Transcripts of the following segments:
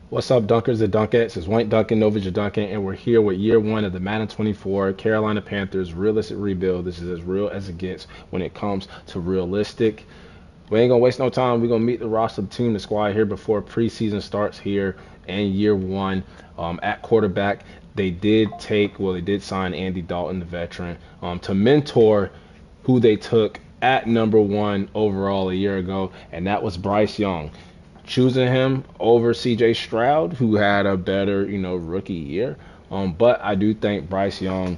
What's up, Dunkers and Dunkettes? It's Wayne Duncan, Novich Duncan, and we're here with year one of the Madden 24 Carolina Panthers realistic rebuild. This is as real as it gets when it comes to realistic. We ain't gonna waste no time. We're gonna meet the roster of the team, the squad here before preseason starts here and year one. At quarterback, they did sign Andy Dalton, the veteran, to mentor who they took at number one overall a year ago, and that was Bryce Young. Choosing him over CJ Stroud, who had a better, rookie year. But I do think Bryce Young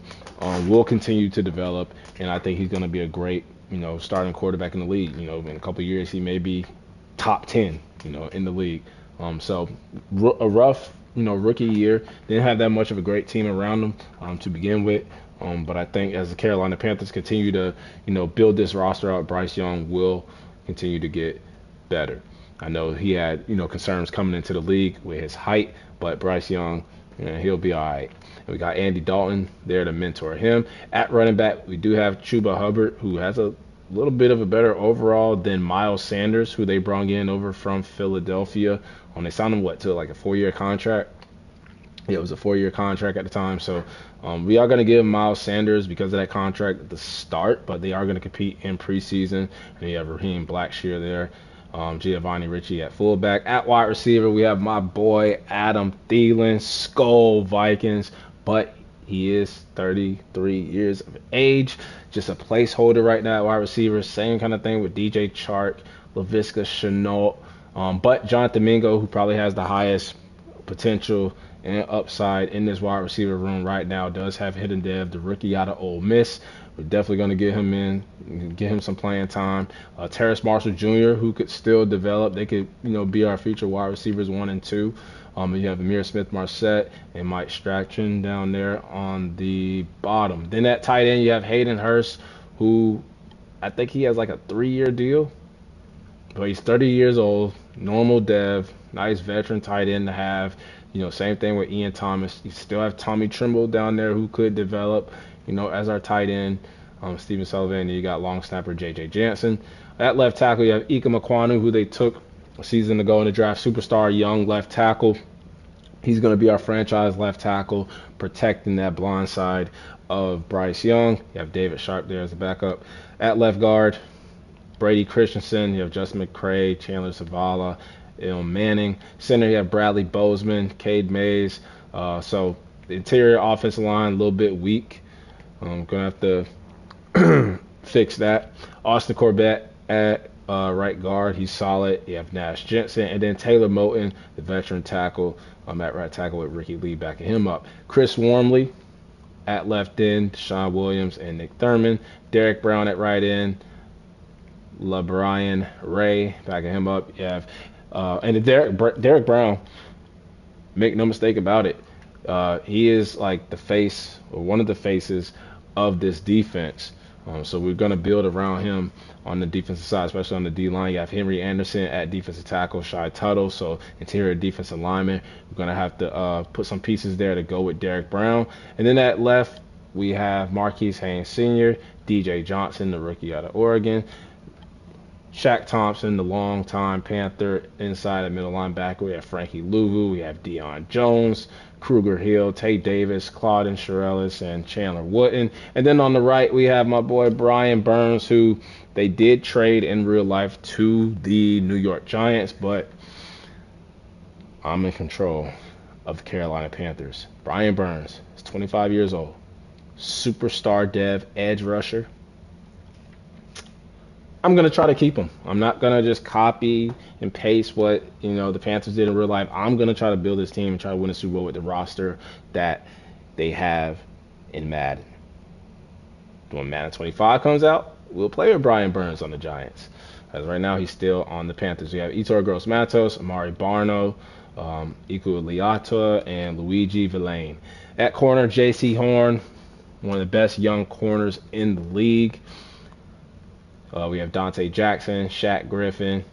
will continue to develop, and I think he's going to be a great, starting quarterback in the league. In a couple of years, he may be top 10, in the league. So a rough, rookie year. Didn't have that much of a great team around him to begin with. But I think as the Carolina Panthers continue to, build this roster out, Bryce Young will continue to get better. I know he had, concerns coming into the league with his height, but Bryce Young, he'll be all right. And we got Andy Dalton there to mentor him. At running back, we do have Chuba Hubbard, who has a little bit of a better overall than Miles Sanders, who they brought in over from Philadelphia. They signed him, to like a 4-year contract? Yeah, it was a 4-year contract at the time. So we are going to give Miles Sanders, because of that contract, the start, but they are going to compete in preseason. And you have Raheem Blackshear there. Giovanni Ricci at fullback. At wide receiver, we have my boy Adam Thielen, Skull Vikings, but he is 33 years of age. Just a placeholder right now at wide receiver. Same kind of thing with DJ Chark, Laviska Shenault. But Jonathan Mingo, who probably has the highest potential and upside in this wide receiver room right now, does have hidden dev, the rookie out of Ole Miss. We're definitely going to get him in, get him some playing time. Terrace Marshall Jr., who could still develop. They could, be our future wide receivers 1 and 2. You have Amir Smith-Marset and Mike Strachan down there on the bottom. Then at tight end, you have Hayden Hurst, who I think he has like a 3-year deal. But he's 30 years old, normal dev, nice veteran tight end to have. Same thing with Ian Thomas. You still have Tommy Trimble down there who could develop, as our tight end. Stephen Sullivan, and you got long snapper J.J. Jansen. At left tackle, you have Ika Makwanu, who they took a season ago in the draft, superstar young left tackle. He's going to be our franchise left tackle, protecting that blind side of Bryce Young. You have David Sharp there as a backup. At left guard, Brady Christensen. You have Justin McCray, Chandler Zavala, Manning. Center, you have Bradley Bozeman, Cade Mays. So the interior offensive line a little bit weak. I'm going to have to fix that. Austin Corbett at right guard. He's solid. You have Nash Jensen. And then Taylor Moton, the veteran tackle, at right tackle with Ricky Lee backing him up. Chris Wormley at left end, Deshaun Williams and Nick Thurman. Derek Brown at right end. LeBrian Ray backing him up. You have and Derek Brown, make no mistake about it, he is like the face, or one of the faces of this defense. So we're going to build around him on the defensive side, especially on the D-line. You have Henry Anderson at defensive tackle, Shy Tuttle, so interior defensive lineman. We're going to have to put some pieces there to go with Derek Brown. And then at left, we have Marquise Haynes Sr., DJ Johnson, the rookie out of Oregon. Shaq Thompson, the longtime Panther inside and middle linebacker. We have Frankie Louvu. We have Deion Jones, Kruger Hill, Tate Davis, Claudin Shirelis, and Chandler Wooden. And then on the right, we have my boy Brian Burns, who they did trade in real life to the New York Giants, but I'm in control of the Carolina Panthers. Brian Burns is 25 years old, superstar dev, edge rusher. I'm going to try to keep him. I'm not going to just copy and paste what, the Panthers did in real life. I'm going to try to build this team and try to win a Super Bowl with the roster that they have in Madden. When Madden 25 comes out, we'll play with Brian Burns on the Giants. As right now, he's still on the Panthers. We have Etor Gross-Matos, Amari Barno, Iku Liata, and Luigi Villain. At corner, J.C. Horn, one of the best young corners in the league. We have Dante Jackson, Shaq Griffin,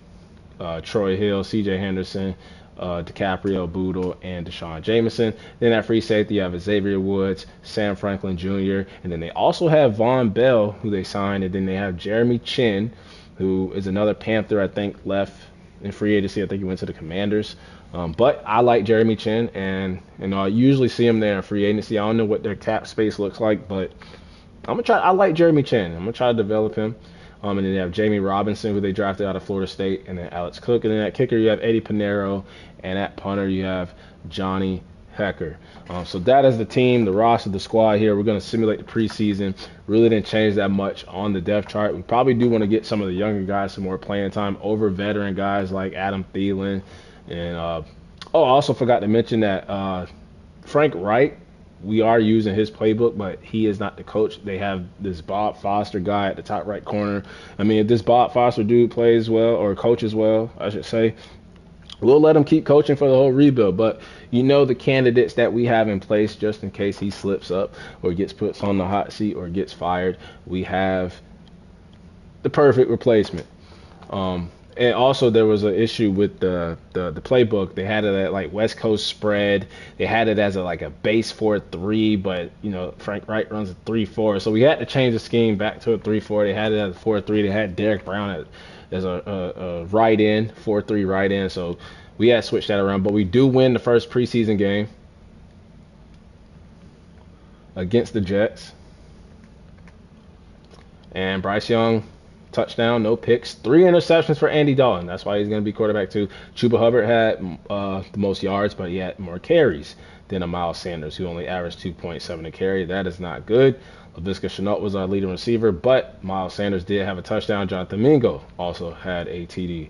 Troy Hill, C.J. Henderson, DiCaprio Boodle, and Deshaun Jameson. Then at free safety, you have Xavier Woods, Sam Franklin Jr., and then they also have Von Bell, who they signed, and then they have Jeremy Chin, who is another Panther, I think, left in free agency. I think he went to the Commanders. But I like Jeremy Chin, and I usually see him there in free agency. I don't know what their cap space looks like, but I'm gonna try. I like Jeremy Chin. I'm gonna try to develop him. And then you have Jamie Robinson, who they drafted out of Florida State, and then Alex Cook. And then at kicker, you have Eddie Pinero, and at punter, you have Johnny Hecker. So that is the team, the roster, the squad here. We're going to simulate the preseason. Really didn't change that much on the depth chart. We probably do want to get some of the younger guys some more playing time over veteran guys like Adam Thielen. And, I also forgot to mention that Frank Wright, we are using his playbook, but he is not the coach. They have this Bob Foster guy at the top right corner. I mean, if this Bob Foster dude plays well, or coaches well, I should say, we'll let him keep coaching for the whole rebuild. But the candidates that we have in place, just in case he slips up or gets put on the hot seat or gets fired, we have the perfect replacement. And also there was an issue with the playbook. They had it at like West Coast spread. They had it as a base 4-3, but Frank Wright runs a 3-4. So we had to change the scheme back to a 3-4. They had it as a 4-3. They had Derek Brown as a right end, 4-3 right end. So we had to switch that around. But we do win the first preseason game against the Jets. And Bryce Young, touchdown, no picks, 3 interceptions for Andy Dalton. That's why he's going to be quarterback too. Chuba Hubbard had the most yards, but he had more carries than a Miles Sanders, who only averaged 2.7 a carry. That is not good. Laviska Shenault was our leading receiver, but Miles Sanders did have a touchdown. Jonathan Mingo also had a TD.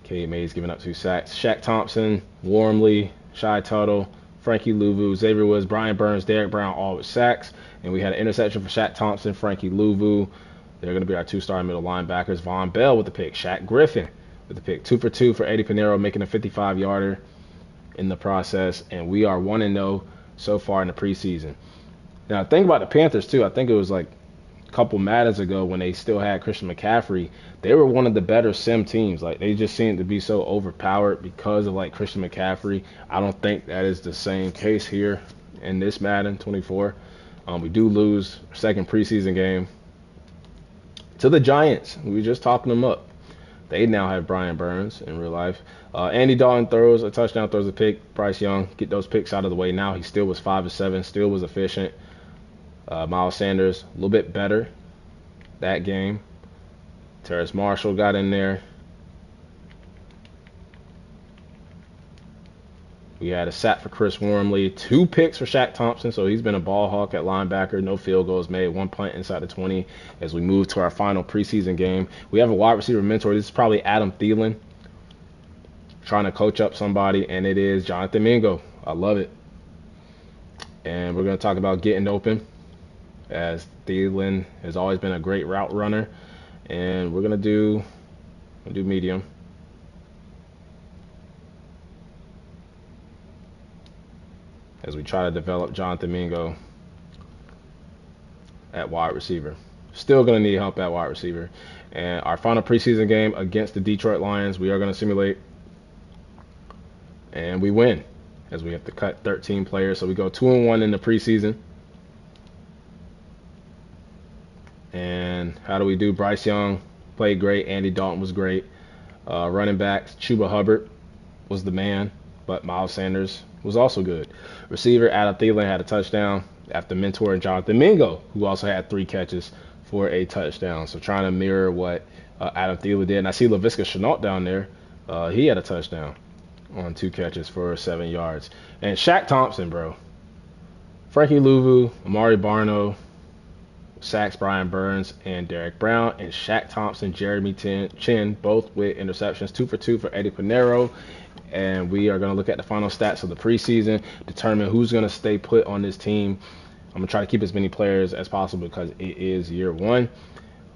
K. Mays giving up 2 sacks. Shaq Thompson, Wormley, Shy Tuttle, Frankie Louvu, Xavier Woods, Brian Burns, Derek Brown, all with sacks. And we had an interception for Shaq Thompson, Frankie Louvu. They're going to be our 2-star middle linebackers. Von Bell with the pick. Shaq Griffin with the pick. 2 for 2 for Eddie Pinero, making a 55-yarder in the process. And we are 1-0 so far in the preseason. Now, think about the Panthers, too. I think it was like a couple Maddens ago when they still had Christian McCaffrey. They were one of the better sim teams. Like, they just seemed to be so overpowered because of, Christian McCaffrey. I don't think that is the same case here in this Madden 24. We do lose second preseason game to the Giants. We were just talking them up. They now have Brian Burns in real life. Andy Dalton throws a touchdown, throws a pick. Bryce Young, get those picks out of the way now. He still was 5-7, still was efficient. Miles Sanders, a little bit better that game. Terrace Marshall got in there. We had a sack for Chris Wormley, 2 picks for Shaq Thompson, so he's been a ball hawk at linebacker. No field goals made, 1 punt inside the 20 as we move to our final preseason game. We have a wide receiver mentor. This is probably Adam Thielen trying to coach up somebody, and it is Jonathan Mingo. I love it. And we're going to talk about getting open, as Thielen has always been a great route runner. And we're going to do medium. As we try to develop Jonathan Mingo at wide receiver. Still going to need help at wide receiver. And our final preseason game against the Detroit Lions, we are going to simulate. And we win, as we have to cut 13 players. So we go 2-1 in the preseason. And how do we do? Bryce Young played great. Andy Dalton was great. Running backs, Chuba Hubbard was the man, but Miles Sanders was also good. Receiver, Adam Thielen had a touchdown after mentoring Jonathan Mingo, who also had 3 catches for a touchdown. So trying to mirror what Adam Thielen did. And I see Laviska Shenault down there. He had a touchdown on 2 catches for 7 yards. And Shaq Thompson, bro. Frankie Louvu, Amari Barno, sacks Brian Burns and Derek Brown, and Shaq Thompson, Jeremy Chin, both with interceptions. 2 for 2 for Eddie Pinero. And we are going to look at the final stats of the preseason, determine who's going to stay put on this team. I'm going to try to keep as many players as possible because it is year 1.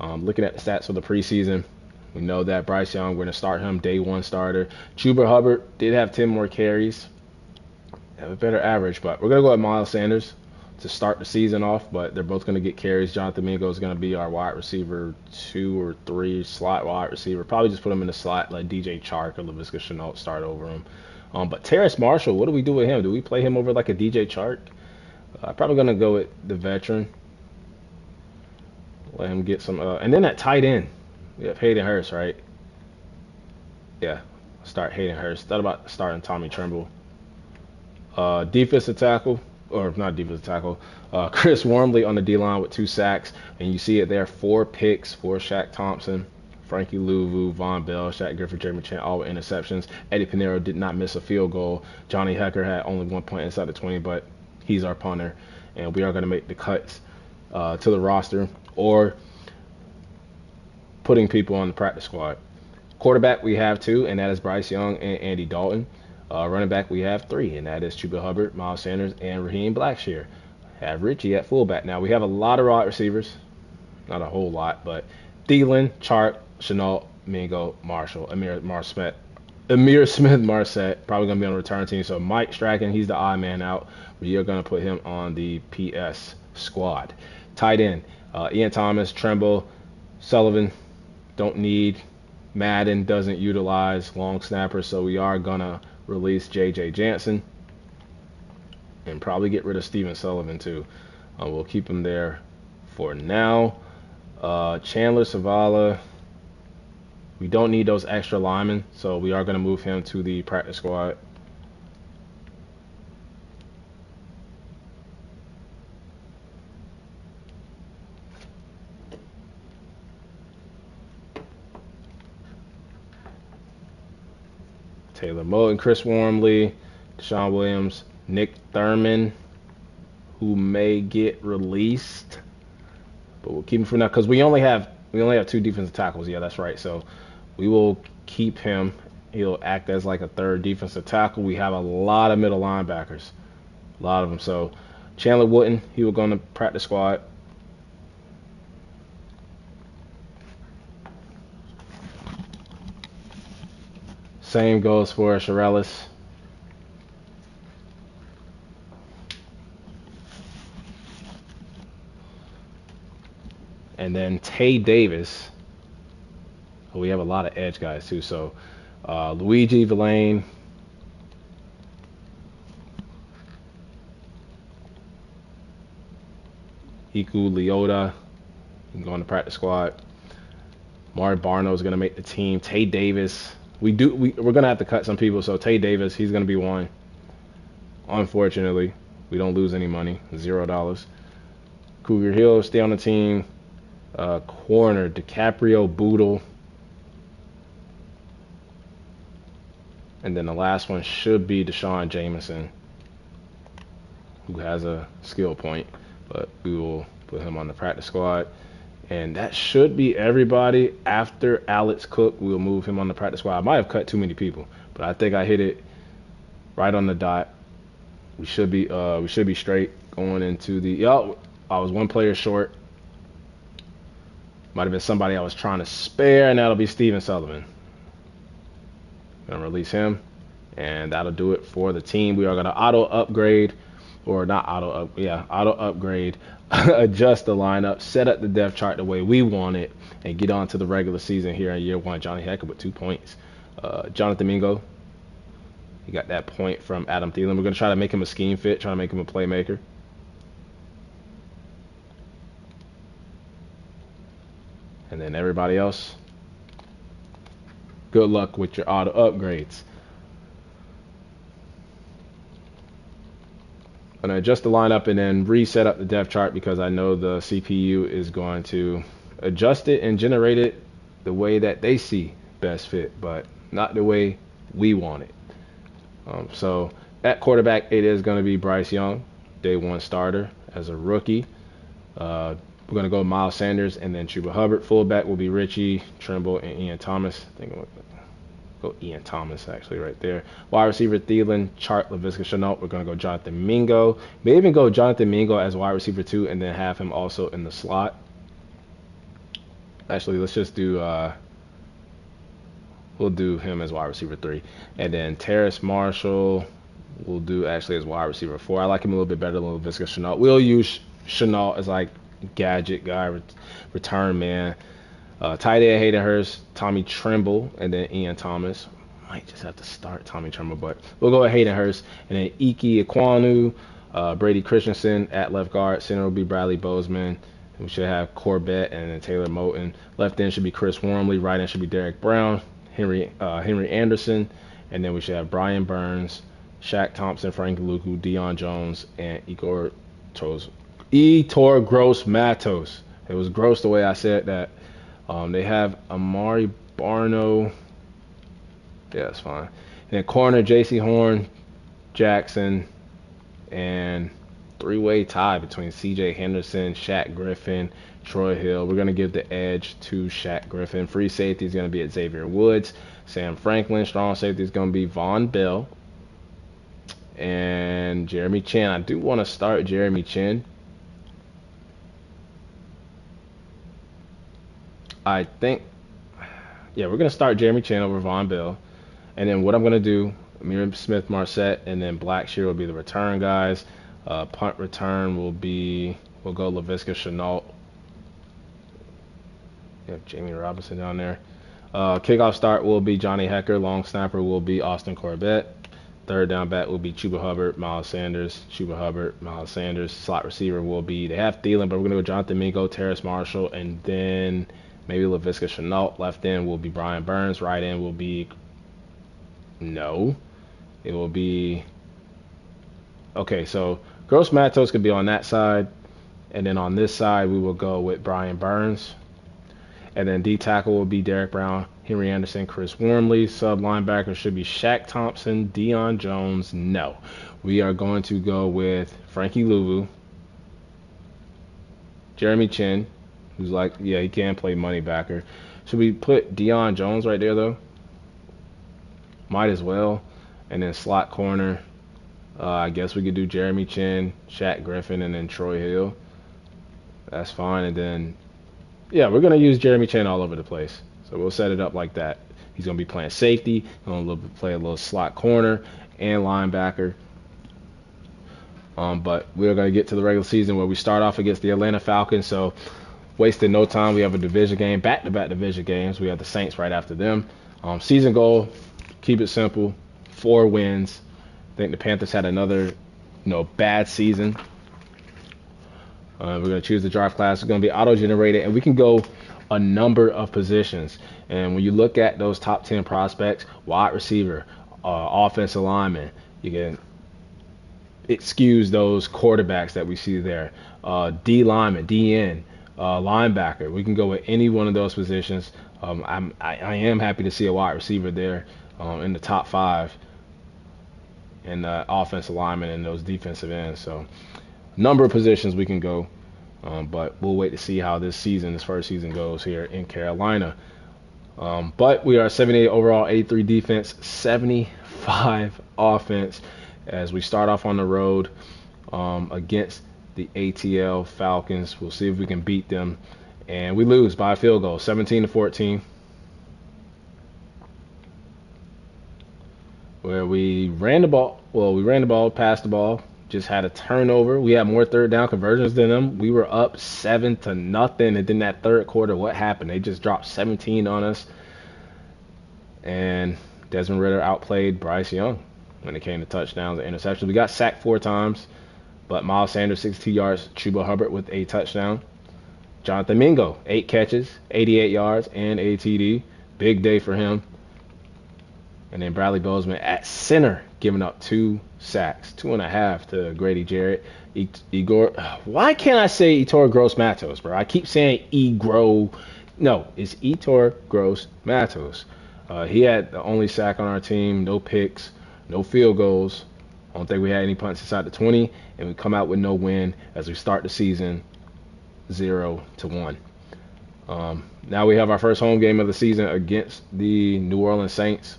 Looking at the stats of the preseason, we know that Bryce Young, we're going to start him, day 1 starter. Chuba Hubbard did have 10 more carries, have a better average, but we're going to go with Miles Sanders to start the season off, but they're both going to get carries. Jonathan Mingo is going to be our wide receiver 2 or 3, slot wide receiver. Probably just put him in the slot, like DJ Chark or Laviska Shenault start over him. But Terrace Marshall, what do we do with him? Do we play him over like a DJ Chark? I'm probably going to go with the veteran. Let him get some. And then at tight end, we have Hayden Hurst, right? Yeah. Start Hayden Hurst. Thought about starting Tommy Tremble. Defensive tackle, or not defensive tackle, Chris Wormley on the D-line with 2 sacks. And you see it there, 4 picks for Shaq Thompson, Frankie Louvu, Von Bell, Shaq Griffith, Jeremy Chan, all with interceptions. Eddie Pinero did not miss a field goal. Johnny Hecker had only 1 point inside the 20, but he's our punter. And we are going to make the cuts to the roster or putting people on the practice squad. Quarterback, we have 2, and that is Bryce Young and Andy Dalton. Running back, we have 3, and that is Chuba Hubbard, Miles Sanders, and Raheem Blackshear. Have Richie at fullback. Now, we have a lot of wide receivers. Not a whole lot, but Thielen, Chark, Chenault, Mingo, Marshall, Amir Smith Marset, probably going to be on the return team. So Mike Strachan, he's the odd man out. We are going to put him on the PS squad. Tight end, Ian Thomas, Tremble, Sullivan, don't need. Madden doesn't utilize long snappers, so we are going to release J.J. Jansen and probably get rid of Steven Sullivan too. We'll keep him there for now. Chandler Savala, we don't need those extra linemen, so we are going to move him to the practice squad. Taylor Moton, Chris Wormley, Deshaun Williams, Nick Thurman, who may get released, but we'll keep him for now because we only have 2 defensive tackles. Yeah, that's right. So we will keep him. He'll act as like a 3rd defensive tackle. We have a lot of middle linebackers, a lot of them. So Chandler Wooten, he will go on the practice squad. Same goes for Shirelis. And then Tay Davis. We have a lot of edge guys too. So Luigi Villain, Iku Leota, can go on the practice squad. Mari Barno is going to make the team. Tay Davis. We're going to have to cut some people, so Tay Davis, he's going to be one. Unfortunately, we don't lose any money, $0. Cougar Hill, stay on the team. Corner, DiCaprio Boodle. And then the last one should be Deshaun Jameson, who has a skill point, but we will put him on the practice squad. And that should be everybody. After Alex Cook, we'll move him on the practice squad. I might have cut too many people, but I think I hit it right on the dot. We should be straight going into the. I was 1 player short. Might have been somebody I was trying to spare, and that'll be Steven Sullivan. Gonna release him, and that'll do it for the team. We are gonna auto upgrade, adjust the lineup, set up the depth chart the way we want it, and get on to the regular season here in year 1. Johnny Hecker with 2 points. Jonathan Mingo, he got that point from Adam Thielen. We're going to try to make him a scheme fit, try to make him a playmaker. And then everybody else, good luck with your auto upgrades. I'm going to adjust the lineup and then reset up the depth chart because I know the CPU is going to adjust it and generate it the way that they see best fit, but not the way we want it. So at quarterback, it is going to be Bryce Young, day 1 starter as a rookie. We're going to go Miles Sanders and then Chuba Hubbard. Fullback will be Richie, Trimble, and Ian Thomas. I think I'm going to go Ian Thomas actually right there. Wide receiver Thielen, Chark, Laviska Shenault. We're going to go Jonathan Mingo. May even go Jonathan Mingo as wide receiver 2 and then have him also in the slot. Actually, let's just do we'll do him as wide receiver 3. And then Terrace Marshall we'll do actually as wide receiver 4. I like him a little bit better than Laviska Shenault. We'll use Shenault as like gadget guy, return man. Tight end Hayden Hurst, Tommy Tremble, and then Ian Thomas. Might just have to start Tommy Tremble, but we'll go with Hayden Hurst. And then Ike Ekwonu, Brady Christensen at left guard. Center will be Bradley Bozeman. We should have Corbett and then Taylor Moton. Left end should be Chris Wormley. Right end should be Derek Brown. Henry Anderson, and then we should have Brian Burns, Shaq Thompson, Frank Luku, Deion Jones, and Etor Gross Matos. It was gross the way I said that. They have Amari Barno. Yeah, that's fine. And then corner, J.C. Horn, Jackson, and three-way tie between C.J. Henderson, Shaq Griffin, Troy Hill. We're going to give the edge to Shaq Griffin. Free safety is going to be at Xavier Woods. Sam Franklin. Strong safety is going to be Von Bell. And Jeremy Chin. I do want to start Jeremy Chin. I think, yeah, we're going to start Jeremy Chin over Von Bell. And then what I'm going to do, Amir Smith Marset, and then Blackshear will be the return guys. Punt return will be, we'll go LaVisca Chenault. You have Jamie Robinson down there. Kickoff start will be Johnny Hecker. Long snapper will be Austin Corbett. Third down back will be Chuba Hubbard, Miles Sanders. Chuba Hubbard, Miles Sanders. Slot receiver will be, they have Thielen, but we're going to go Jonathan Mingo, Terrace Marshall, and then maybe LaVisca Chenault. Left end will be Brian Burns. Right end will be, no. It will be, okay, so Gross Matos could be on that side. And then on this side, we will go with Brian Burns. And then D tackle will be Derek Brown, Henry Anderson, Chris Wormley. Sub linebacker should be Shaq Thompson, Deion Jones. No. We are going to go with Frankie Louvu, Jeremy Chin, who's like, yeah, he can play money backer. Should we put Deion Jones right there, though? Might as well. And then slot corner, I guess we could do Jeremy Chin, Shaq Griffin, and then Troy Hill. That's fine. And then, yeah, we're going to use Jeremy Chin all over the place. So we'll set it up like that. He's going to be playing safety. Going to play a little slot corner and linebacker. But we're going to get to the regular season where we start off against the Atlanta Falcons. So wasted no time. We have a division game, back-to-back division games. We have the Saints right after them. Season goal, keep it simple, 4 wins. I think the Panthers had another, bad season. We're going to choose the draft class. It's going to be auto-generated, and we can go a number of positions. And when you look at those top 10 prospects, wide receiver, offensive lineman, it skews those quarterbacks that we see there. D lineman, DN, linebacker. We can go with any one of those positions. I am happy to see a wide receiver there in the top 5, and offensive lineman and those defensive ends. So number of positions we can go, but we'll wait to see how this first season goes here in Carolina. But we are 78 overall, 83 defense, 75 offense as we start off on the road against the ATL Falcons. We'll see if we can beat them. And we lose by a field goal, 17-14. Where we ran the ball. Well, we ran the ball, passed the ball, just had a turnover. We had more third down conversions than them. We were up 7-0. And then that third quarter, what happened? They just dropped 17 on us. And Desmond Ridder outplayed Bryce Young when it came to touchdowns and interceptions. We got sacked 4 times, but Miles Sanders, 62 yards. Chuba Hubbard with a touchdown. Jonathan Mingo, 8 catches, 88 yards, and a TD. Big day for him. And then Bradley Bozeman at center, giving up 2 sacks, 2.5 to Grady Jarrett. Igor, why can't I say Etor Gross Matos, bro? I keep saying No, it's Etor Gross Matos. He had the only sack on our team, no picks, no field goals. I don't think we had any punts inside the 20, and we come out with no win as we start the season 0-1. Now we have our first home game of the season against the New Orleans Saints.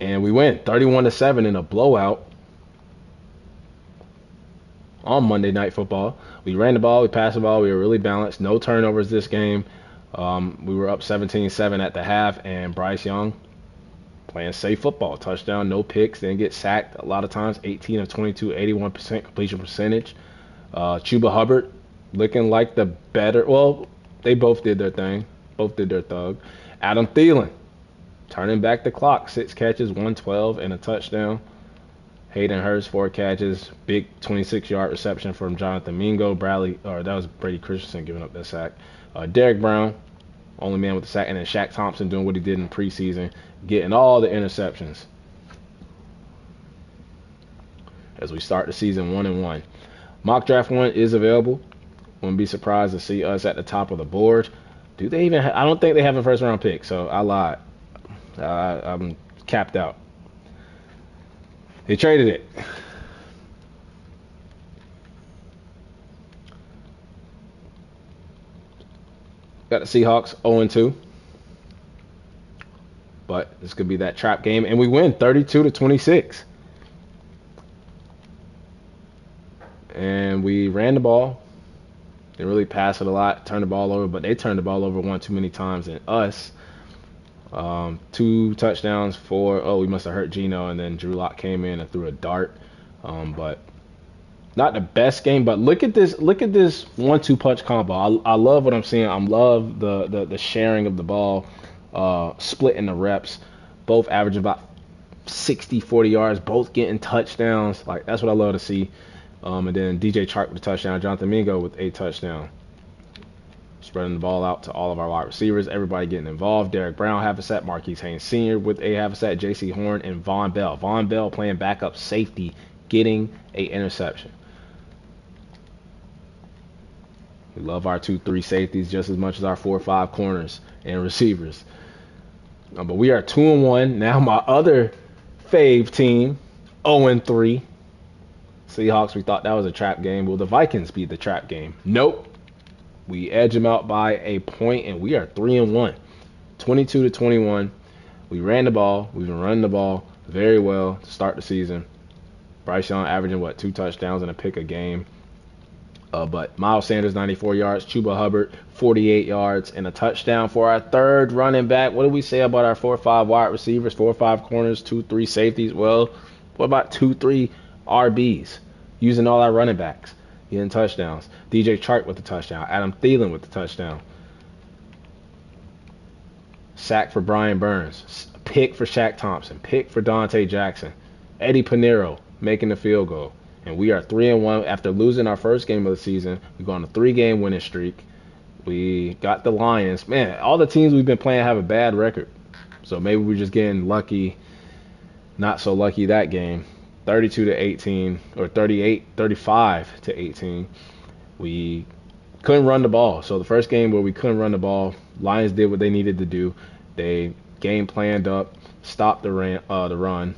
And we win 31-7 in a blowout on Monday Night Football. We ran the ball, we passed the ball, we were really balanced. No turnovers this game. We were up 17-7 at the half, and Bryce Young playing safe football. Touchdown, no picks, didn't get sacked a lot of times. 18 of 22, 81% completion percentage. Chuba Hubbard looking like the better. Well, they both did their thing. Both did their thug. Adam Thielen turning back the clock. 6 catches, 112, and a touchdown. Hayden Hurst, 4 catches, big 26-yard reception from Jonathan Mingo. That was Brady Christensen giving up that sack. Derek Brown, only man with the sack, and then Shaq Thompson doing what he did in preseason, getting all the interceptions. As we start the season 1-1. Mock Draft 1 is available. Wouldn't be surprised to see us at the top of the board. Do they even? I don't think they have a first round pick, so I lied. I'm capped out. They traded it. Got the Seahawks 0-2. But this could be that trap game, and we win 32-26. And we ran the ball. Didn't really pass it a lot, turned the ball over, but they turned the ball over one too many times than us. 2 touchdowns we must have hurt Geno, and then Drew Lock came in and threw a dart. But not the best game, but look at this 1-2 punch combo. I love what I'm seeing. I love the sharing of the ball, splitting the reps, both averaging about 60-40 yards, both getting touchdowns. Like, that's what I love to see. And then DJ Chark with a touchdown, Jonathan Mingo with a touchdown. Spreading the ball out to all of our wide receivers, everybody getting involved. Derek Brown, half a sack. Marquise Haynes Sr. with a half a sack. J.C. Horn and Von Bell. Von Bell playing backup safety, getting a interception. We love our 2-3 safeties just as much as our 4-5 corners and receivers. But we are 2-1. Now my other fave team, 0-3. Seahawks, we thought that was a trap game. Will the Vikings beat the trap game? Nope. We edge them out by a point, and we are 3-1. 22-21. We ran the ball. We've been running the ball very well to start the season. Bryce Young averaging, 2 touchdowns and a pick a game. But Miles Sanders, 94 yards. Chuba Hubbard, 48 yards and a touchdown for our third running back. What do we say about our 4-5 wide receivers, 4-5 corners, 2-3 safeties? Well, what about 2-3 RBs? Using all our running backs, getting touchdowns. DJ Chark with the touchdown. Adam Thielen with the touchdown. Sack for Brian Burns. Pick for Shaq Thompson. Pick for Dante Jackson. Eddie Pinheiro making the field goal. And we are 3-1 after losing our first game of the season. We go on a 3-game winning streak. We got the Lions. Man, all the teams we've been playing have a bad record. So maybe we're just getting lucky. Not so lucky that game. 32-18 or 35-18. We couldn't run the ball. So the first game where we couldn't run the ball, Lions did what they needed to do. They game planned up, stopped the run.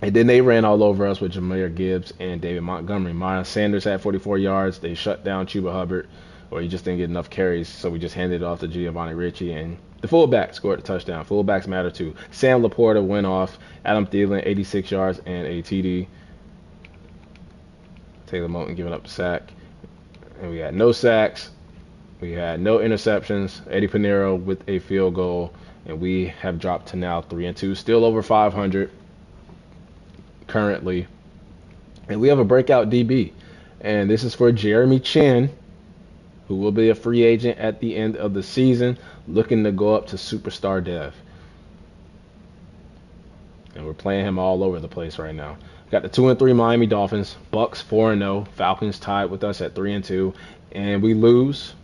And then they ran all over us with Jahmyr Gibbs and David Montgomery. Miles Sanders had 44 yards. They shut down Chuba Hubbard, or he just didn't get enough carries, so we just handed it off to Giovanni Ricci, and the fullback scored a touchdown. Fullbacks matter too. Sam Laporta went off. Adam Thielen, 86 yards and a TD. Taylor Moton giving up the sack. And we had no sacks. We had no interceptions. Eddie Pinheiro with a field goal. And we have dropped to now 3-2. Still over 500 currently. And we have a breakout DB. And this is for Jeremy Chin, who will be a free agent at the end of the season, looking to go up to superstar dev. And we're playing him all over the place right now. Got the 2-3 Miami Dolphins, Bucks 4-0, Falcons tied with us at 3-2, and we lose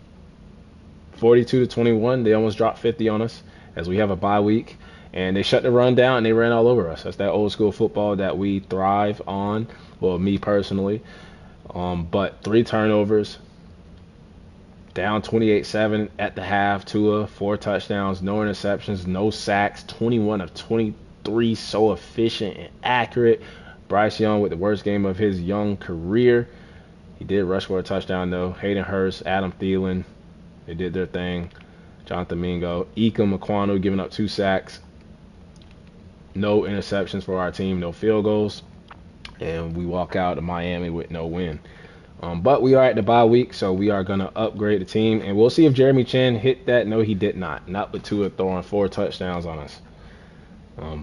42-21. They almost dropped 50 on us as we have a bye week, and they shut the run down and they ran all over us. That's that old school football that we thrive on. Well, me personally, but 3 turnovers. Down 28-7 at the half. Tua, 4 touchdowns, no interceptions, no sacks, 21 of 23, so efficient and accurate. Bryce Young with the worst game of his young career. He did rush for a touchdown, though. Hayden Hurst, Adam Thielen, they did their thing. Jonathan Mingo. Ikem Ekwonu giving up 2 sacks. No interceptions for our team, no field goals. And we walk out of Miami with no win. But we are at the bye week, so we are going to upgrade the team. And we'll see if Jeremy Chin hit that. No, he did not. Not with Tua throwing 4 touchdowns on us.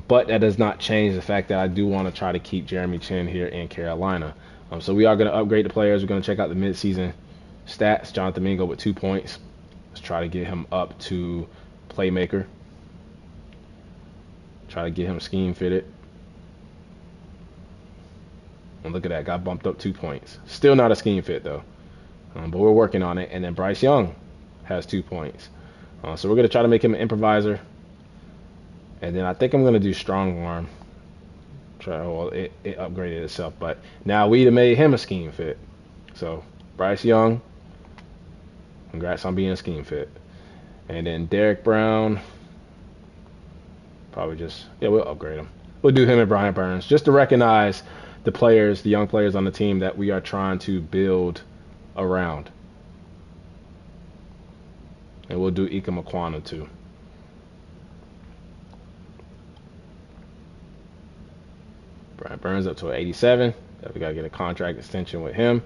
But that does not change the fact that I do want to try to keep Jeremy Chin here in Carolina. So we are going to upgrade the players. We're going to check out the midseason stats. Jonathan Mingo with 2 points. Let's try to get him up to playmaker. Try to get him scheme fitted. And look at that, got bumped up 2 points. Still not a scheme fit though, but we're working on it. And then Bryce Young has 2 points. So we're gonna try to make him an improviser. And then I think I'm gonna do strong arm. Well, it upgraded itself, but now we made him a scheme fit. So Bryce Young, congrats on being a scheme fit. And then Derek Brown, probably just, yeah, we'll upgrade him. We'll do him and Brian Burns just to recognize the players, the young players on the team that we are trying to build around. And we'll do Ika Makwana too. Brian Burns up to 87. We got to get a contract extension with him.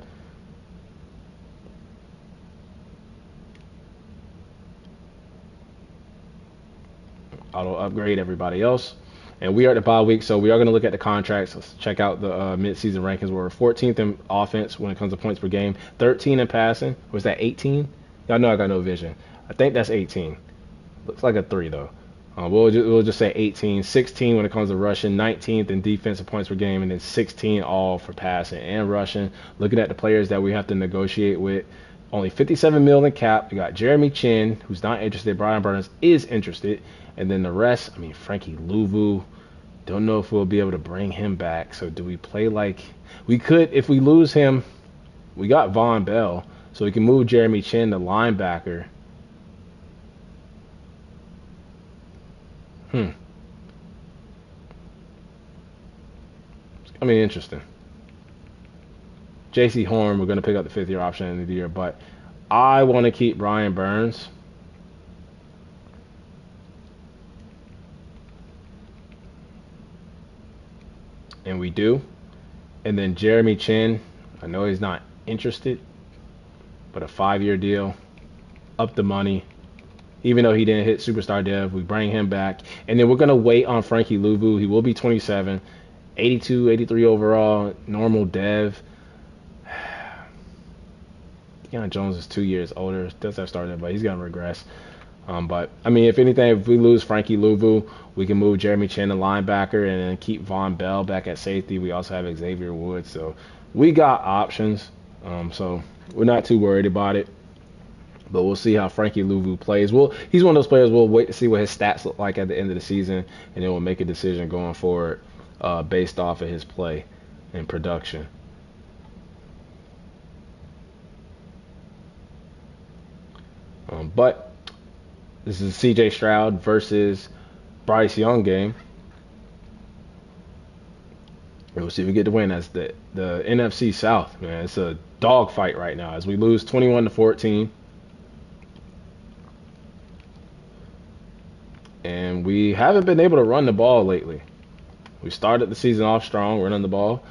Auto upgrade everybody else. And we are at the bye week, so we are going to look at the contracts. Let's check out the mid-season rankings. We're 14th in offense when it comes to points per game, 13 in passing. Was that 18? Y'all know I got no vision. I think that's 18. Looks like a 3, though. We'll just say 18. 16 when it comes to rushing, 19th in defensive points per game, and then 16 all for passing and rushing. Looking at the players that we have to negotiate with, only 57 million in cap. We got Jeremy Chin, who's not interested. Brian Burns is interested. And then the rest, I mean, Frankie Louvu, don't know if we'll be able to bring him back. So do we play like we could? If we lose him, we got Von Bell, so we can move Jeremy Chin to linebacker. I mean, interesting. J.C. Horn, we're going to pick up the 5th-year option at the end of the year, but I want to keep Brian Burns. And we do. And then Jeremy Chin, I know he's not interested, but a 5-year deal, up the money. Even though he didn't hit superstar dev, we bring him back. And then we're going to wait on Frankie Louvu. He will be 27, 82, 83 overall, normal dev. Deion Jones is 2 years older, does have started, but he's going to regress. But, I mean, if anything, if we lose Frankie Louvu, we can move Jeremy Chin to linebacker and then keep Von Bell back at safety. We also have Xavier Woods. So we got options. So we're not too worried about it. But we'll see how Frankie Louvu plays. He's one of those players we'll wait to see what his stats look like at the end of the season, and then we'll make a decision going forward based off of his play and production. But this is a CJ Stroud versus Bryce Young game. And we'll see if we get the win. That's the NFC South, man. It's a dogfight right now as we lose 21-14. And we haven't been able to run the ball lately. We started the season off strong, running the ball.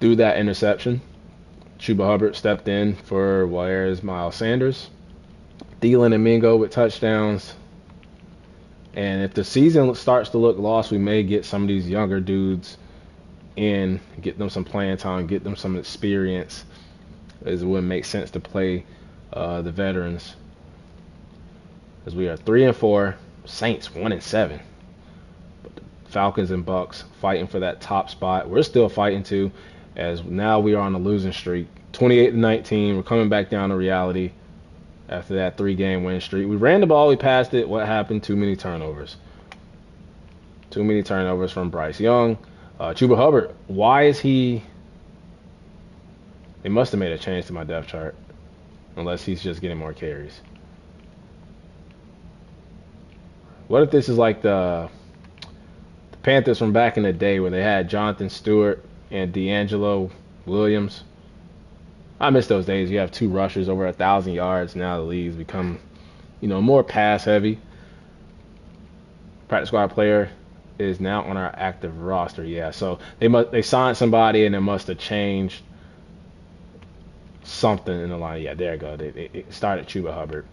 Through that interception, Chuba Hubbard stepped in for Miles Sanders. Thielen and Mingo with touchdowns. And if the season starts to look lost, we may get some of these younger dudes in, get them some playing time, get them some experience, as it would make sense to play the veterans. As we are 3-4, Saints 1-7. But the Falcons and Bucks fighting for that top spot. We're still fighting too, as now we are on a losing streak. 28-19. We're coming back down to reality after that 3-game win streak. We ran the ball, we passed it. What happened? Too many turnovers. Too many turnovers from Bryce Young. Chuba Hubbard, why is he... They must have made a change to my depth chart. Unless he's just getting more carries. What if this is like the Panthers from back in the day when they had Jonathan Stewart and D'Angelo Williams? I miss those days. You have 2 rushers over 1,000 yards. Now the league's become, more pass heavy. Practice squad player is now on our active roster. Yeah, so they signed somebody and it must have changed something in the line. Yeah, there you go. They started Chuba Hubbard.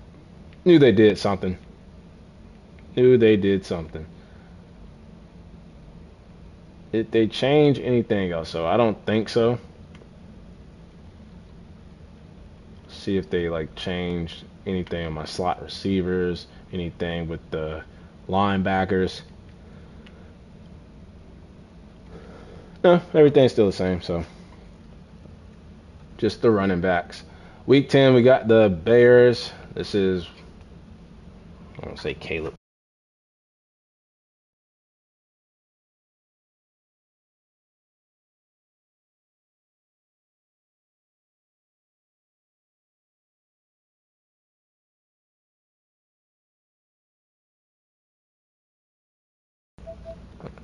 Knew they did something. Did they change anything else? So I don't think so. See if they changed anything on my slot receivers, anything with the linebackers. No, everything's still the same. So just the running backs. Week 10, we got the Bears. This is, I want to say Caleb.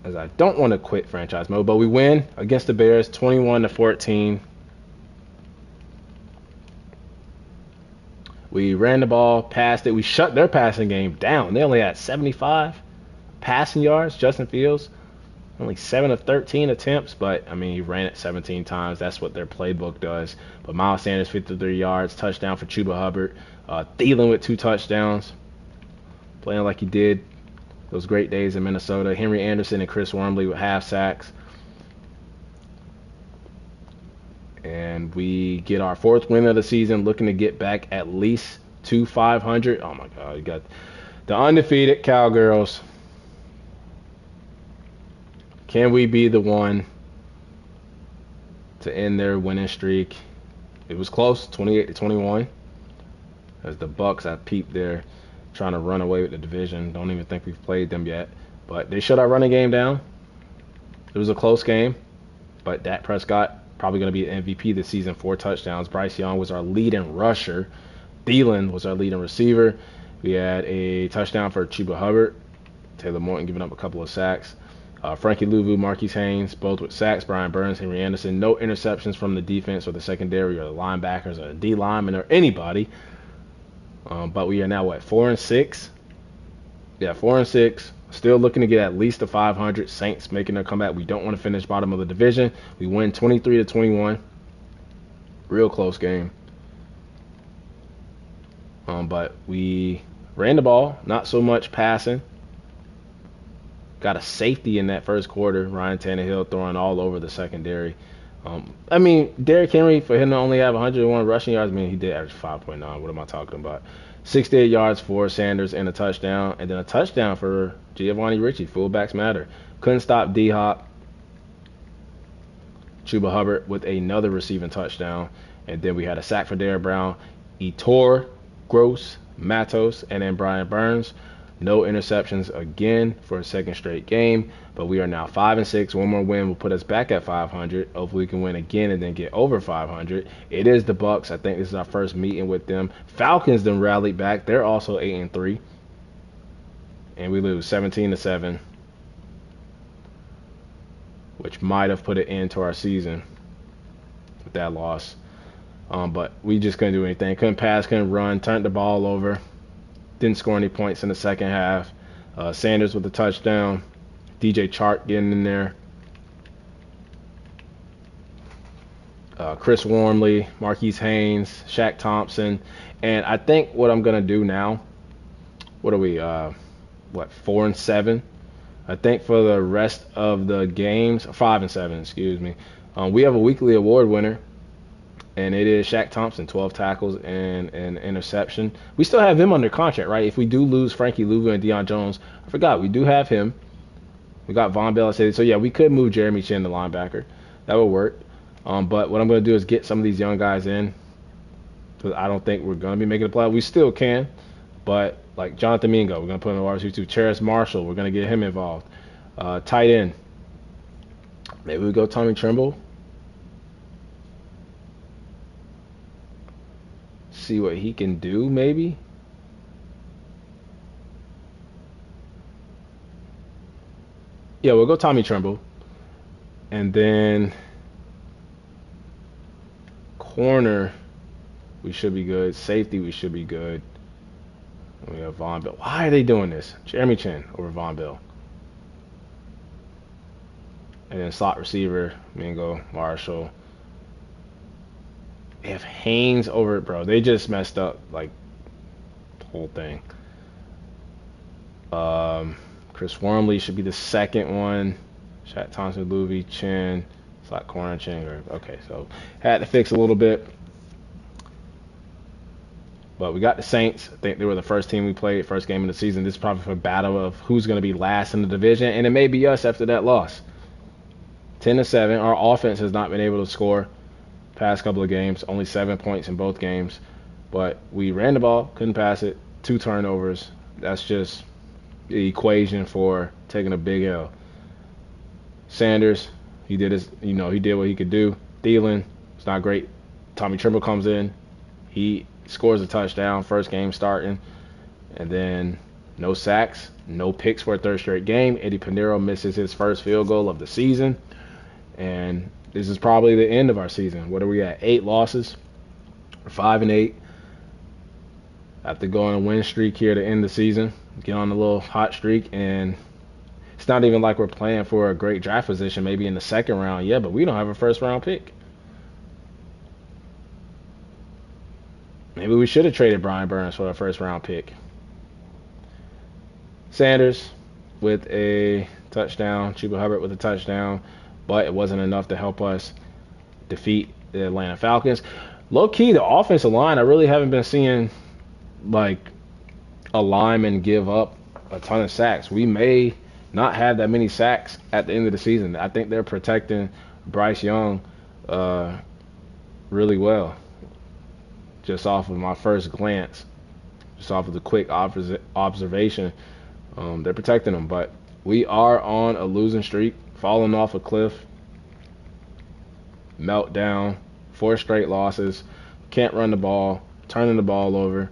As I don't want to quit franchise mode, but we win against the Bears 21-14. We ran the ball, passed it. We shut their passing game down. They only had 75 passing yards. Justin Fields, only 7 of 13 attempts, but I mean, he ran it 17 times. That's what their playbook does. But Miles Sanders, 53 yards, touchdown for Chuba Hubbard. Thielen with 2 touchdowns, playing like he did those great days in Minnesota. Henry Anderson and Chris Wormley with half sacks. And we get our 4th win of the season, looking to get back at least to 500. Oh my God, you got the undefeated Cowgirls. Can we be the one to end their winning streak? It was close, 28-21. As the Bucks, I peeped there, trying to run away with the division. Don't even think we've played them yet. But they shut our running game down. It was a close game, but Dak Prescott probably going to be the MVP this season, 4 touchdowns. Bryce Young was our leading rusher. Thielen was our leading receiver. We had a touchdown for Chuba Hubbard. Taylor Morton giving up a couple of sacks. Frankie Louvu, Marquise Haynes, both with sacks. Brian Burns, Henry Anderson. No interceptions from the defense or the secondary or the linebackers or the D linemen or anybody. But we are now, 4-6? Yeah, 4-6. Still looking to get at least a 500. Saints making their comeback. We don't want to finish bottom of the division. We win 23-21. Real close game. But we ran the ball, not so much passing. Got a safety in that first quarter. Ryan Tannehill throwing all over the secondary. I mean, Derrick Henry, for him to only have 101 rushing yards, I mean, he did average 5.9. What am I talking about? 68 yards for Sanders and a touchdown. And then a touchdown for Giovanni Ricci. Fullbacks matter. Couldn't stop D-Hop. Chuba Hubbard with another receiving touchdown. And then we had a sack for Derrick Brown. Etor, Gross, Matos, and then Brian Burns. No interceptions again for a second straight game. But we are now 5-6. One more win will put us back at 500. Hopefully we can win again and then get over 500. It is the Bucks. I think this is our first meeting with them. Falcons then rallied back. They're also 8-3. And we lose 17-7. Which might have put an end to our season with that loss. But we just couldn't do anything. Couldn't pass, couldn't run, turned the ball over. Didn't score any points in the second half. Sanders with a touchdown. DJ Chark getting in there. Chris Wormley, Marquise Haynes, Shaq Thompson. And I think what I'm going to do now, what are we, 4-7? I think for the rest of the games, 5-7, excuse me. We have a weekly award winner. And it is Shaq Thompson, 12 tackles and an interception. We still have him under contract, right? If we do lose Frankie Louvu and Deion Jones, I forgot, we do have him. We got Von Bell. So, yeah, we could move Jeremy Chin to linebacker. That would work. But what I'm going to do is get some of these young guys in. Because I don't think we're going to be making the play. We still can. But, like Jonathan Mingo, we're going to put him in the RC2. Charis Marshall, we're going to get him involved. Tight end. Maybe we go Tommy Trimble. See what he can do, maybe. Yeah, we'll go Tommy Trimble. And then corner, we should be good. Safety, we should be good. And we have Von Bell. Why are they doing this? Jeremy Chin over Von Bell. And then slot receiver, Mingo, Marshall. They have Haynes over it, bro. They just messed up, like, the whole thing. Chris Wormley should be the second one. Shaq Thompson, Louvi, Chin, slot corner, Chin. Okay, so had to fix a little bit. But we got the Saints. I think they were the first team we played, first game of the season. This is probably for a battle of who's going to be last in the division, and it may be us after that loss. 10-7. Our offense has not been able to score. past couple of games, only 7 points in both games. But we ran the ball, couldn't pass it, 2 turnovers. That's just the equation for taking a big L. Sanders, he did what he could do. Thielen, it's not great. Tommy Tremble comes in, he scores a touchdown, first game starting, and then no sacks, no picks for a third straight game. Eddie Pinheiro misses his first field goal of the season, and this is probably the end of our season. What are we at? 8 losses. We're 5-8. Have to go on a win streak here to end the season. Get on a little hot streak, and it's not even like we're playing for a great draft position, maybe in the second round. Yeah, but we don't have a first round pick. Maybe we should have traded Brian Burns for a first round pick. Sanders with a touchdown, Chuba Hubbard with a touchdown, but it wasn't enough to help us defeat the Atlanta Falcons. Low key, the offensive line, I really haven't been seeing like a lineman give up a ton of sacks. We may not have that many sacks at the end of the season. I think they're protecting Bryce Young really well. Just off of my first glance, just off of the quick observation, they're protecting them. But we are on a losing streak, falling off a cliff, meltdown, 4 straight losses, can't run the ball, turning the ball over.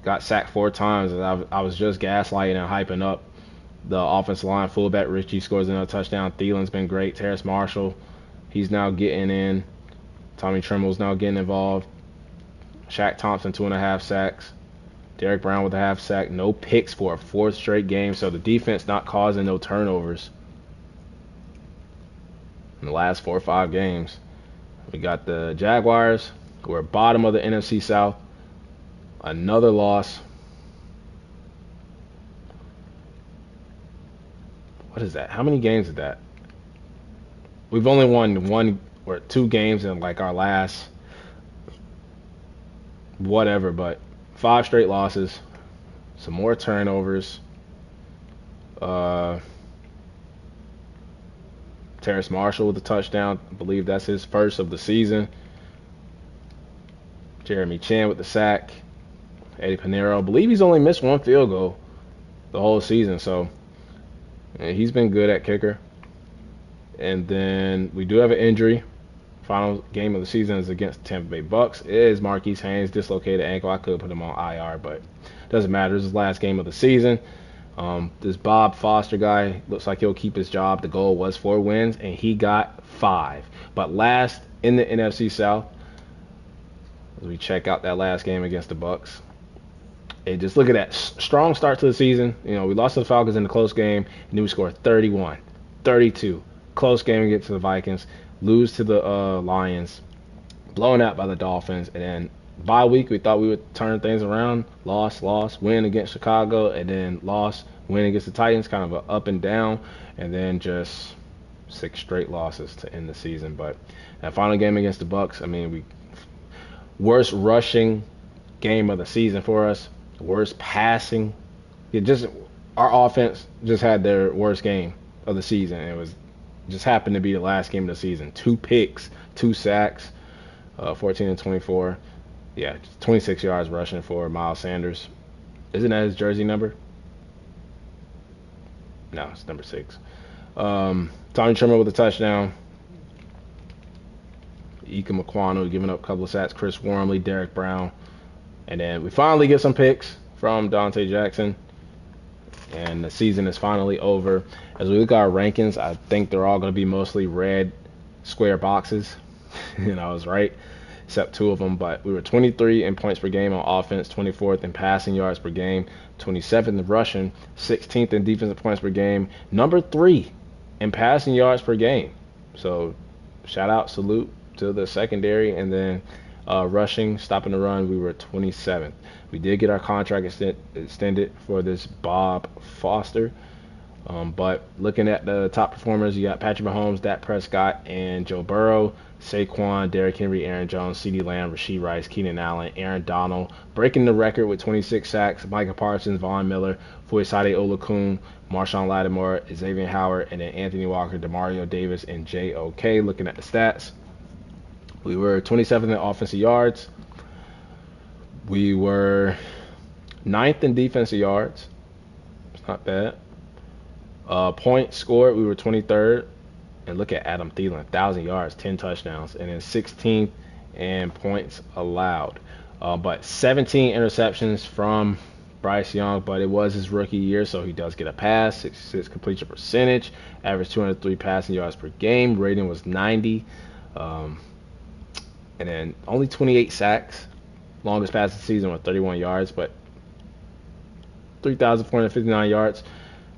Got sacked 4 times. I was just gaslighting and hyping up the offensive line. Fullback Richie scores another touchdown. Thielen's been great. Terrace Marshall, he's now getting in. Tommy Tremble's now getting involved. Shaq Thompson, 2.5 sacks. Derek Brown with a half sack. No picks for a 4th straight game. So the defense not causing no turnovers in the last 4 or 5 games. We got the Jaguars, who are bottom of the NFC South. Another loss. What is that? How many games is that? We've only won 1 or 2 games in like our last whatever, but 5 straight losses, some more turnovers. Terrace Marshall with a touchdown. I believe that's his first of the season. Jeremy Chan with the sack. Eddie Pinheiro, I believe he's only missed 1 field goal the whole season, so he's been good at kicker. And then we do have an injury. Final game of the season is against the Tampa Bay Bucks. It is Marquise Haynes, dislocated ankle. I could put him on IR, but doesn't matter. This is the last game of the season. This Bob Foster guy looks like he'll keep his job. The goal was 4 wins, and he got 5. But last in the NFC South, as we check out that last game against the Bucks, and just look at that strong start to the season. You know, we lost to the Falcons in the close game, and then we scored 31, 32. Close game against the Vikings. Lose to the Lions. Blown out by the Dolphins. And then bye week, we thought we would turn things around. Loss, win against Chicago, and then loss, win against the Titans. Kind of an up and down. And then just 6 straight losses to end the season. But that final game against the Bucks, I mean, worst rushing game of the season for us. Worst passing. Our offense just had their worst game of the season. It was just happened to be the last game of the season. 2 picks, 2 sacks, 14 and 24. Yeah, 26 yards rushing for Miles Sanders. Isn't that his jersey number? No, it's number 6. Tommy Tremble with a touchdown. Ika Makwanu giving up a couple of sacks. Chris Wormley, Derek Brown. And then we finally get some picks from Dante Jackson. And the season is finally over. As we look at our rankings, I think they're all going to be mostly red square boxes. And I was right, except 2 of them. But we were 23 in points per game on offense, 24th in passing yards per game, 27th in rushing, 16th in defensive points per game, number 3 in passing yards per game. So shout out, salute to the secondary. And then rushing, stopping the run, we were 27th. We did get our contract extended for this Bob Foster. But looking at the top performers, you got Patrick Mahomes, Dak Prescott, and Joe Burrow, Saquon, Derrick Henry, Aaron Jones, CeeDee Lamb, Rasheed Rice, Keenan Allen, Aaron Donald, breaking the record with 26 sacks, Micah Parsons, Von Miller, Foyesade Olakun, Marshawn Lattimore, Xavier Howard, and then Anthony Walker, Demario Davis, and J.O.K. Looking at the stats, we were 27th in offensive yards. We were 9th in defensive yards. It's not bad. Points scored, we were 23rd. And look at Adam Thielen, 1,000 yards, 10 touchdowns. And then 16th in points allowed. But 17 interceptions from Bryce Young, but it was his rookie year, so he does get a pass. 66 completion percentage, average 203 passing yards per game. Rating was 90. And then only 28 sacks. Longest pass of the season with 31 yards, but 3,459 yards.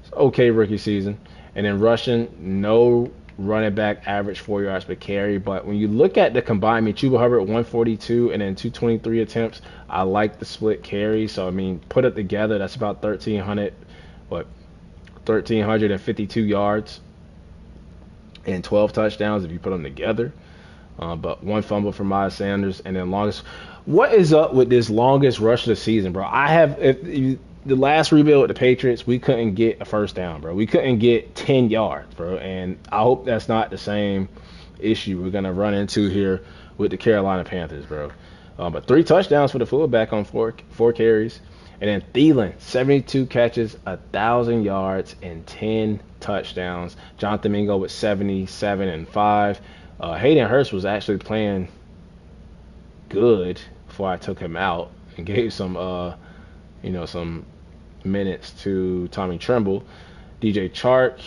It's okay rookie season. And then rushing, no running back average 4 yards per carry. But when you look at the combined, I mean, Chuba Hubbard 142 and then 223 attempts. I like the split carry. So I mean, put it together, that's about 1,352 yards and 12 touchdowns if you put them together. But one fumble from Miles Sanders, and then longest. What is up with this longest rush of the season, bro? The last rebuild with the Patriots, we couldn't get a first down, bro. We couldn't get 10 yards, bro. And I hope that's not the same issue we're gonna run into here with the Carolina Panthers, bro. But 3 touchdowns for the fullback on four carries, and then Thielen 72 catches, 1,000 yards, and 10 touchdowns. Jonathan Mingo with 77 and 5. Hayden Hurst was actually playing good before I took him out and gave some minutes to Tommy Tremble. DJ Chark,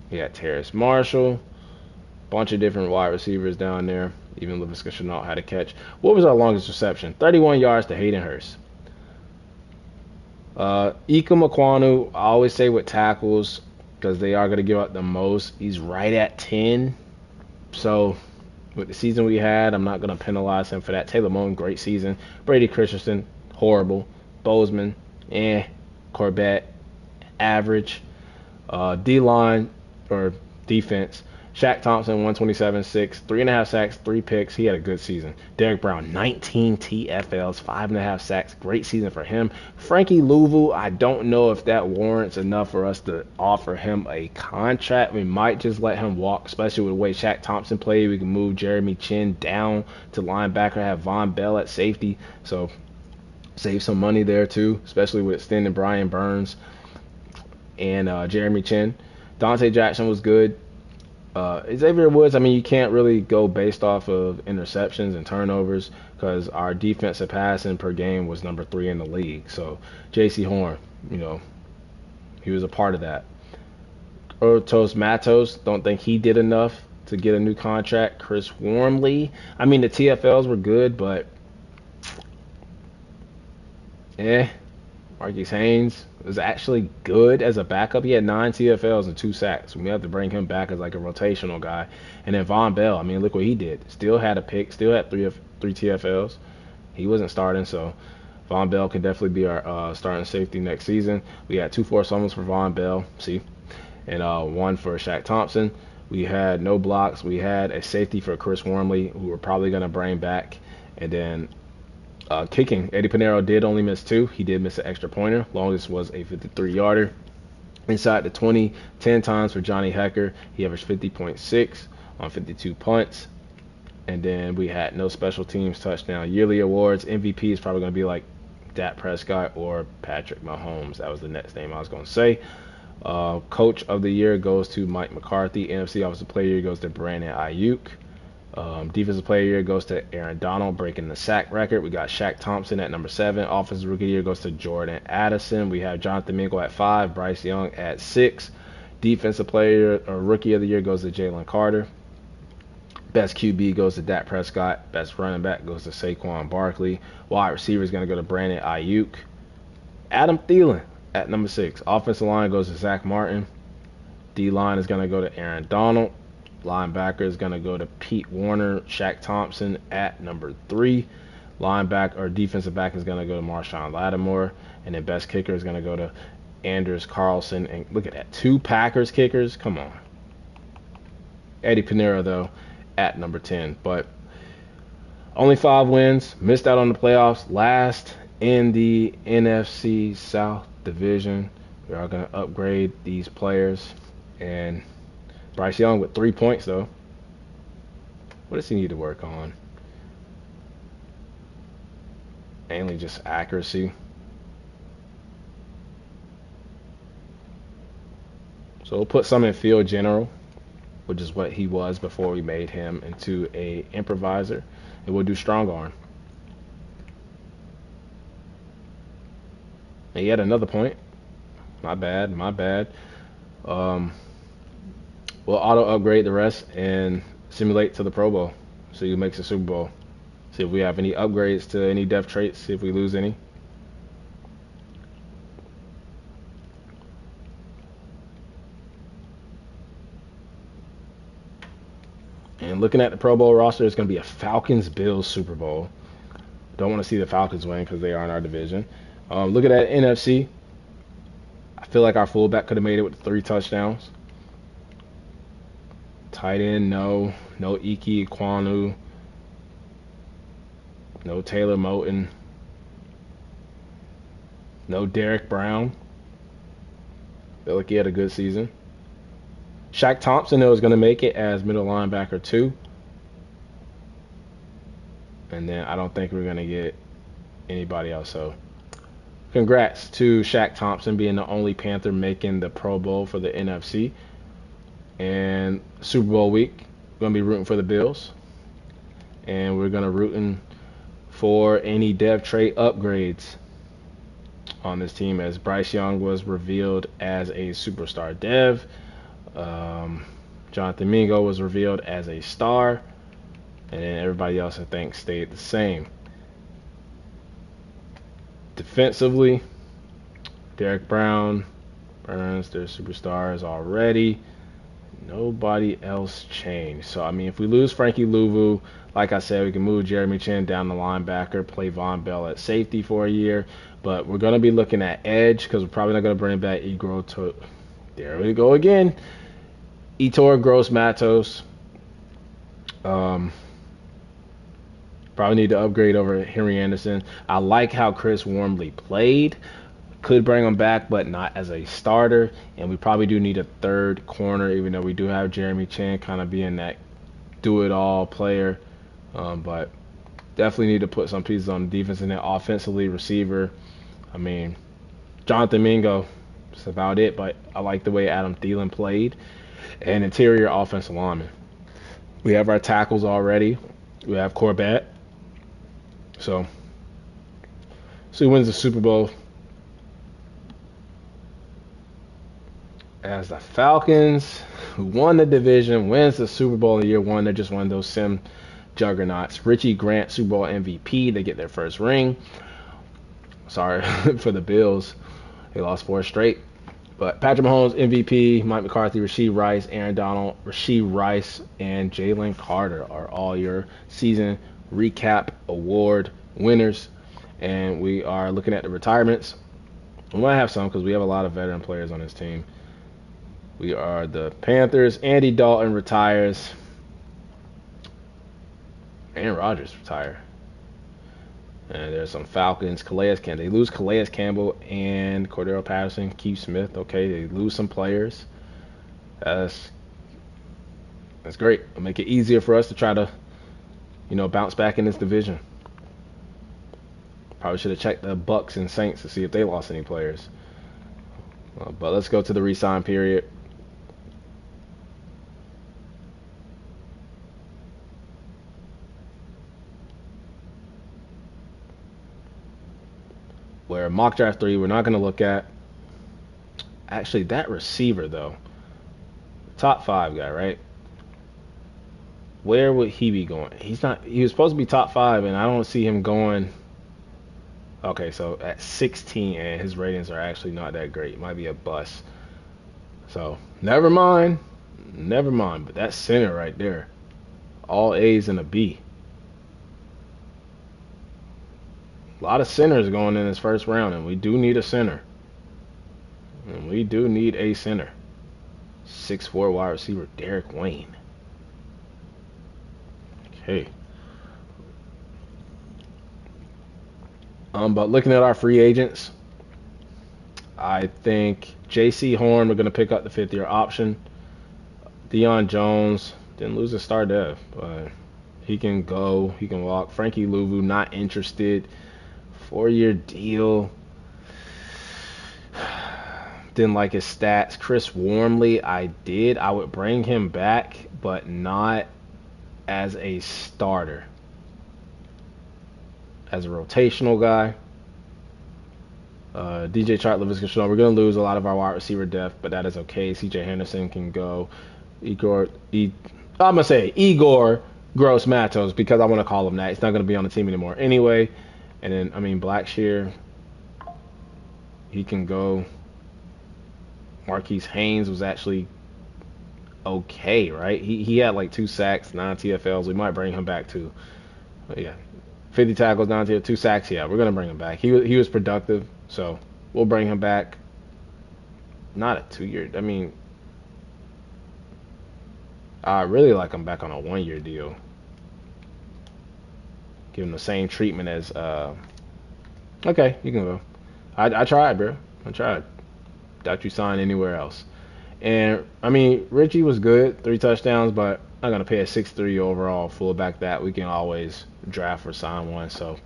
we had Terrace Marshall, bunch of different wide receivers down there. Even Laviska Shenault had a catch. What was our longest reception? 31 yards to Hayden Hurst. Ika Makwanu, I always say with tackles, because they are going to give up the most, he's right at 10. So with the season we had, I'm not going to penalize him for that. Taylor Moton, great season. Brady Christensen, horrible. Bozeman, Corbett, average. D-line, or defense, Shaq Thompson, 127.6, 3.5 sacks, 3 picks. He had a good season. Derek Brown, 19 TFLs, 5.5 sacks. Great season for him. Frankie Louvu, I don't know if that warrants enough for us to offer him a contract. We might just let him walk, especially with the way Shaq Thompson played. We can move Jeremy Chin down to linebacker, have Von Bell at safety. So save some money there too, especially with extending Brian Burns and Jeremy Chin. Dante Jackson was good. Xavier Woods, I mean, you can't really go based off of interceptions and turnovers because our defensive passing per game was number 3 in the league. So J.C. Horn, he was a part of that. Ortos Matos, don't think he did enough to get a new contract. Chris Wormley, I mean, the TFLs were good, but Marquise Haynes was actually good as a backup. He had 9 TFLs and 2 sacks. We have to bring him back as like a rotational guy. And then Von Bell, I mean, look what he did. Still had a pick, still had 3 TFLs. He wasn't starting, so Von Bell can definitely be our starting safety next season. We had 2 forced fumbles for Von Bell, and 1 for Shaq Thompson. We had no blocks. We had a safety for Chris Wormley, who we're probably going to bring back. And then kicking, Eddie Pinheiro did only miss 2. He did miss an extra pointer. Longest was a 53-yarder. Inside the 20, 10 times for Johnny Hecker. He averaged 50.6 on 52 punts. And then we had no special teams touchdown. Yearly awards, MVP is probably going to be like Dak Prescott or Patrick Mahomes. That was the next name I was going to say. Coach of the year goes to Mike McCarthy. NFC Offensive Player of the Year goes to Brandon Ayuk. Defensive Player of the Year goes to Aaron Donald, breaking the sack record. We got Shaq Thompson at number 7. Offensive Rookie of the Year goes to Jordan Addison. We have Jonathan Mingo at 5. Bryce Young at 6. Defensive Player or Rookie of the Year goes to Jalen Carter. Best QB goes to Dak Prescott. Best running back goes to Saquon Barkley. Wide receiver is going to go to Brandon Ayuk. Adam Thielen at number 6. Offensive line goes to Zach Martin. D-line is going to go to Aaron Donald. Linebacker is going to go to Pete Warner. Shaq Thompson at number 3. Linebacker or defensive back is going to go to Marshawn Lattimore. And then best kicker is going to go to Anders Carlson, and look at that, 2 Packers kickers. Come on. Eddie Pinero, though, at number 10. But only 5 wins. Missed out on the playoffs. Last in the NFC South Division. We are going to upgrade these players. And Bryce Young with 3 points, though. What does he need to work on? Mainly just accuracy. So we'll put some in field general, which is what he was before we made him into a improviser. And we'll do strong arm. And yet another point. My bad. We'll auto upgrade the rest and simulate to the Pro Bowl. See who makes the Super Bowl. See if we have any upgrades to any depth traits. See if we lose any. And looking at the Pro Bowl roster, it's going to be a Falcons-Bills Super Bowl. Don't want to see the Falcons win because they are in our division. Looking at NFC, I feel like our fullback could have made it with 3 touchdowns. Tight end, no Ike Ekwonu, no Taylor Moton, no Derek Brown. Feel like he had a good season. Shaq Thompson, though, is going to make it as middle linebacker 2. And then I don't think we're going to get anybody else. So congrats to Shaq Thompson being the only Panther making the Pro Bowl for the NFC. And Super Bowl week, we're going to be rooting for the Bills. And we're going to rooting for any dev trait upgrades on this team, as Bryce Young was revealed as a superstar dev. Jonathan Mingo was revealed as a star. And then everybody else, I think, stayed the same. Defensively, Derek Brown, Burns, they're superstars already. Nobody else changed. So, I mean, if we lose Frankie Louvu, like I said, we can move Jeremy Chin down the linebacker, play Von Bell at safety for a year. But we're going to be looking at edge because we're probably not going to bring back there we go again. Etor Gross Matos. Probably need to upgrade over Henry Anderson. I like how Chris Wormley played. Could bring him back, but not as a starter. And we probably do need a 3rd corner, even though we do have Jeremy Chin kind of being that do-it-all player. But definitely need to put some pieces on the defense. And then offensively, receiver. I mean, Jonathan Mingo, that's about it. But I like the way Adam Thielen played. And interior offensive lineman. We have our tackles already. We have Corbett. So who wins the Super Bowl? As the Falcons, who won the division, wins the Super Bowl in year 1. They're just one of those sim juggernauts. Richie Grant, Super Bowl MVP. They get their first ring. Sorry for the Bills. They lost 4 straight. But Patrick Mahomes, MVP. Mike McCarthy, Rasheed Rice, Aaron Donald, Rasheed Rice, and Jalen Carter are all your season recap award winners. And we are looking at the retirements. We might have some because we have a lot of veteran players on this team. We are the Panthers. Andy Dalton retires. Aaron Rodgers retire. And there's some Falcons. Calais Campbell. They lose Calais Campbell and Cordero Patterson. Keith Smith. Okay, they lose some players. That's great. It'll make it easier for us to try to, bounce back in this division. Probably should have checked the Bucks and Saints to see if they lost any players. But let's go to the re-sign period. Where mock draft 3, we're not going to look at. Actually, that receiver, though. Top 5 guy, right? Where would he be going? He was supposed to be top 5, and I don't see him going. Okay, so at 16, and his ratings are actually not that great. Might be a bust. So, never mind. But that's center right there. All A's and a B. A lot of centers going in this first round, and we do need a center. And we do need a center. 6'4" wide receiver, Derek Wayne. Okay. But looking at our free agents, I think J.C. Horn, we're going to pick up the 5th-year option. Deion Jones, didn't lose a star dev, but he can go, he can walk. Frankie Louvu, not interested. 4-year deal. Didn't like his stats. Chris Wormley, I did. I would bring him back, but not as a starter. As a rotational guy. DJ Chark, Laviska Shenault. We're going to lose a lot of our wide receiver depth, but that is okay. CJ Henderson can go. Igor Gross Matos, because I want to call him that. He's not going to be on the team anymore anyway. And then, Blackshear, he can go. Marquise Haynes was actually okay, right? He had like 2 sacks, 9 TFLs. We might bring him back too. But yeah, 50 tackles, 9 TFLs, 2 sacks. Yeah, we're gonna bring him back. He was productive, so we'll bring him back. Not a 2-year. I really like him back on a 1-year deal. Give him the same treatment as. Okay, you can go. I tried, bro. I tried. Doubt you sign anywhere else. And Richie was good, 3 touchdowns, but I'm gonna pay a 6'3" overall fullback that we can always draft or sign one. So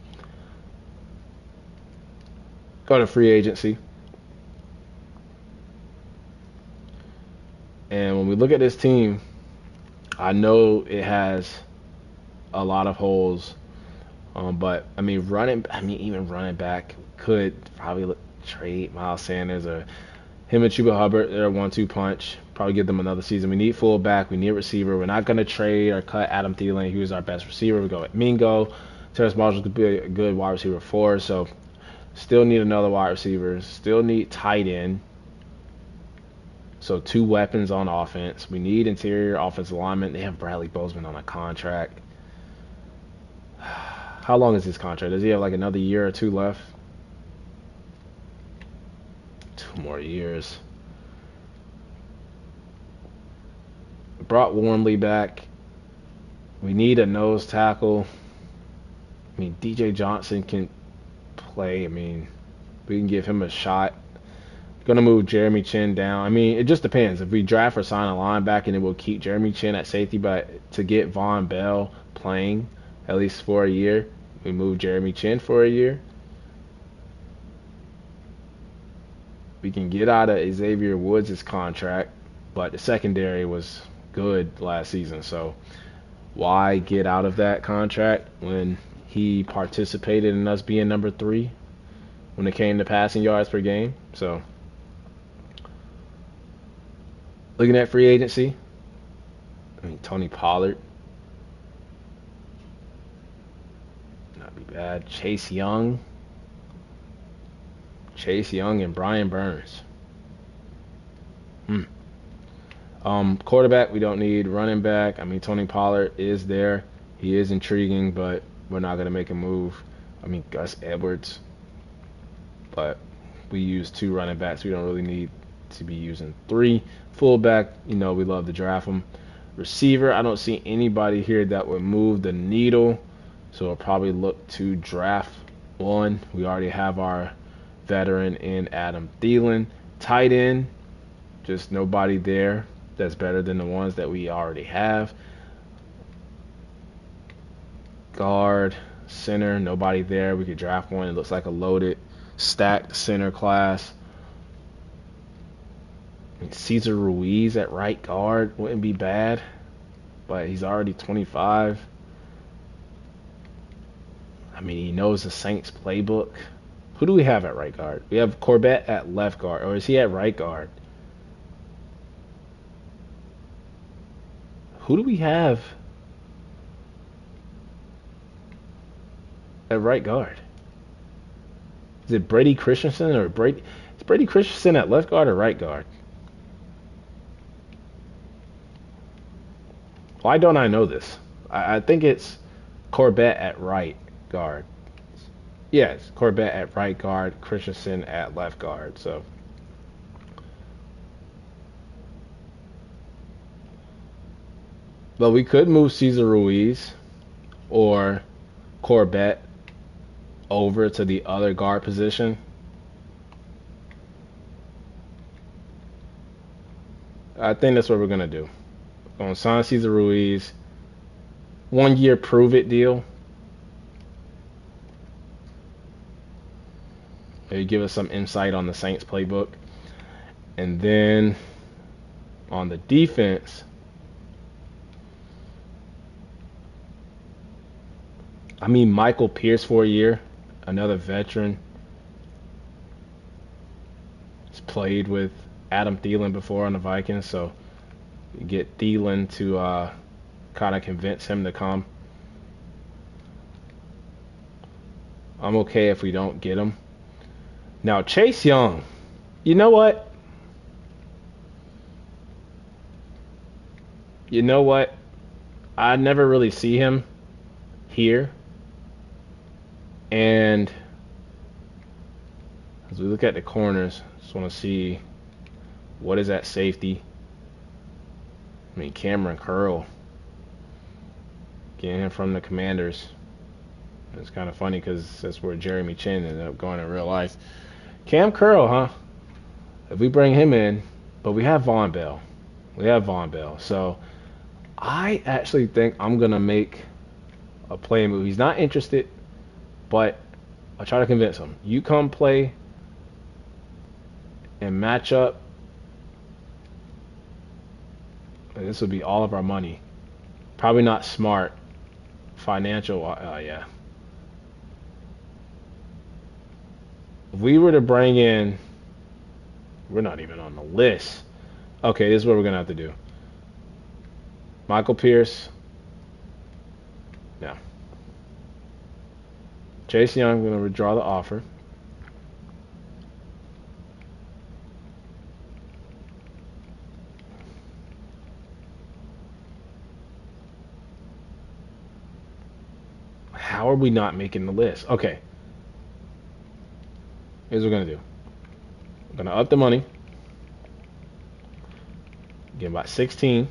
go to free agency. And when we look at this team, I know it has a lot of holes, but even running back could probably trade Miles Sanders or him and Chuba Hubbard. They're a 1-2 punch. Probably give them another season. We need fullback. We need receiver. We're not going to trade or cut Adam Thielen. He was our best receiver. We go with Mingo. Terrace Marshall could be a good wide receiver 4. So still need another wide receiver. Still need tight end. So 2 weapons on offense. We need interior offensive alignment. They have Bradley Bozeman on a contract. How long is his contract? Does he have like another year or 2 left? 2 more years. Brought Wormley back. We need a nose tackle. DJ Johnson can play. We can give him a shot. Gonna move Jeremy Chin down. It just depends. If we draft or sign a linebacker, then we'll keep Jeremy Chin at safety. But to get Von Bell playing at least for a year, we move Jeremy Chin for a year. We can get out of Xavier Woods' contract, but the secondary was good last season. So why get out of that contract when he participated in us being number 3 when it came to passing yards per game? So looking at free agency, Tony Pollard, not be bad. Chase Young and Brian Burns. Quarterback we don't need. Running back, Tony Pollard is there. He is intriguing, but we're not going to make a move. Gus Edwards. But we use 2 running backs. We don't really need to be using 3. Fullback, we love to draft them. Receiver, I don't see anybody here that would move the needle. So we'll probably look to draft one. We already have our veteran in Adam Thielen. Tight end, just nobody there that's better than the ones that we already have. Guard, center, nobody there. We could draft one. It looks like a loaded, stacked center class. Cesar Ruiz at right guard wouldn't be bad, but he's already 25. He knows the Saints playbook. Who do we have at right guard? We have Corbett at left guard, or is he at right guard? Who do we have at right guard? Is it Brady Christensen or Brady? Is Brady Christensen at left guard or right guard? Why don't I know this? I think it's Corbett at right guard. Yes, Corbett at right guard, Christensen at left guard. So But we could move Cesar Ruiz or Corbett over to the other guard position. I think that's what we're gonna do. We're gonna sign Cesar Ruiz, 1 year prove it deal. Maybe give us some insight on the Saints playbook. And then on the defense, I mean Michael Pierce for a year, another veteran. He's played with Adam Thielen before on the Vikings, so you get Thielen to kind of convince him to come. I'm okay if we don't get him. Now, Chase Young, you know what? I never really see him here. And as we look at the corners, just want to see what is at safety. I mean, Cameron Curl, getting him from the Commanders. It's kind of funny because that's where Jeremy Chin ended up going in real life. Cam Curl, huh? If we bring him in, but we have Von Bell. So I actually think I'm going to make a play move. He's not interested, but I'll try to convince him. You come play and match up. This would be all of our money. Probably not smart. Financial, yeah. If we were to bring in, we're not even on the list. Okay, this is what we're going to have to do. Michael Pierce. No. Chase Young, I'm going to withdraw the offer. How are we not making the list? Okay. Here's what we're going to do. We're going to up the money. Get about 16.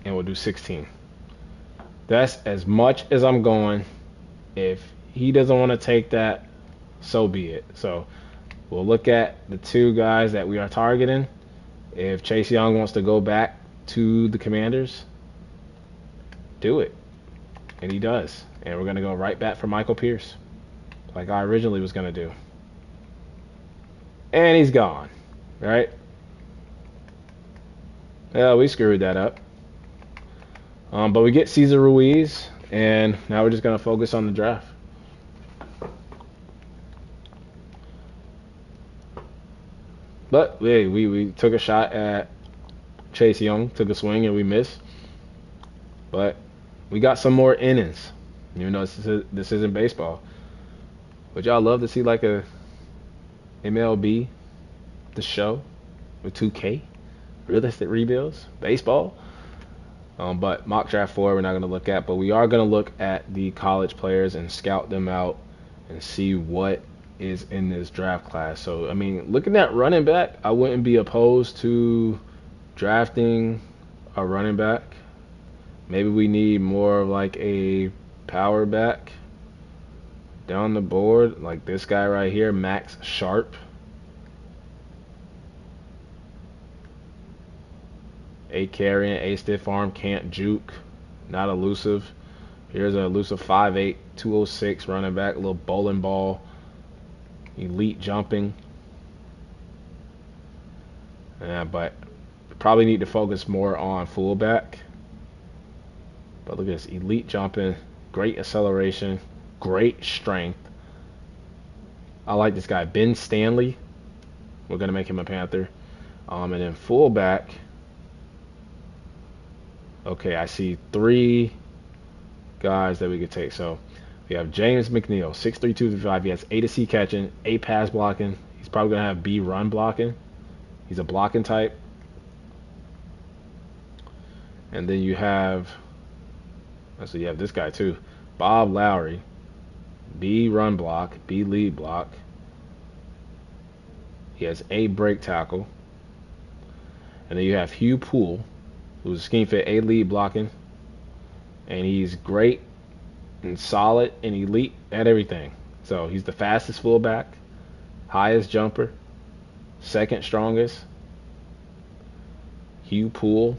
And we'll do 16. That's as much as I'm going. If he doesn't want to take that, so be it. So we'll look at the two guys that we are targeting. If Chase Young wants to go back to the Commanders, do it. And he does. And we're going to go right back for Michael Pierce, like I originally was going to do. And he's gone, right? Yeah, we screwed that up. But we get Cesar Ruiz, and now we're just going to focus on the draft. But hey, we took a shot at Chase Young, took a swing, and we missed. But we got some more innings. You know, this isn't baseball. Would y'all love to see like a MLB, the show, with 2K, realistic rebuilds, baseball? But mock draft 4 we're not going to look at, but we are going to look at the college players and scout them out and see what is in this draft class. So, I mean, looking at running back, I wouldn't be opposed to drafting a running back. Maybe we need more of like a power back down the board, like this guy right here, Max Sharp. A carrying, A stiff arm, can't juke, not elusive. Here's an elusive 5'8", 206 running back, a little bowling ball, elite jumping. Yeah, but probably need to focus more on fullback. But look at this, elite jumping, great acceleration, great strength. I like this guy, Ben Stanley. We're going to make him a Panther. And then fullback. Okay, I see 3 guys that we could take. So we have James McNeil, 6'3", 255. He has A to C catching, A pass blocking. He's probably going to have B run blocking. He's a blocking type. And then you have, so you have this guy too, Bob Lowry, B run block, B lead block. He has A break tackle. And then you have Hugh Poole, who's a scheme fit A lead blocking, and he's great and solid and elite at everything. So he's the fastest fullback, highest jumper, second strongest. Hugh Poole,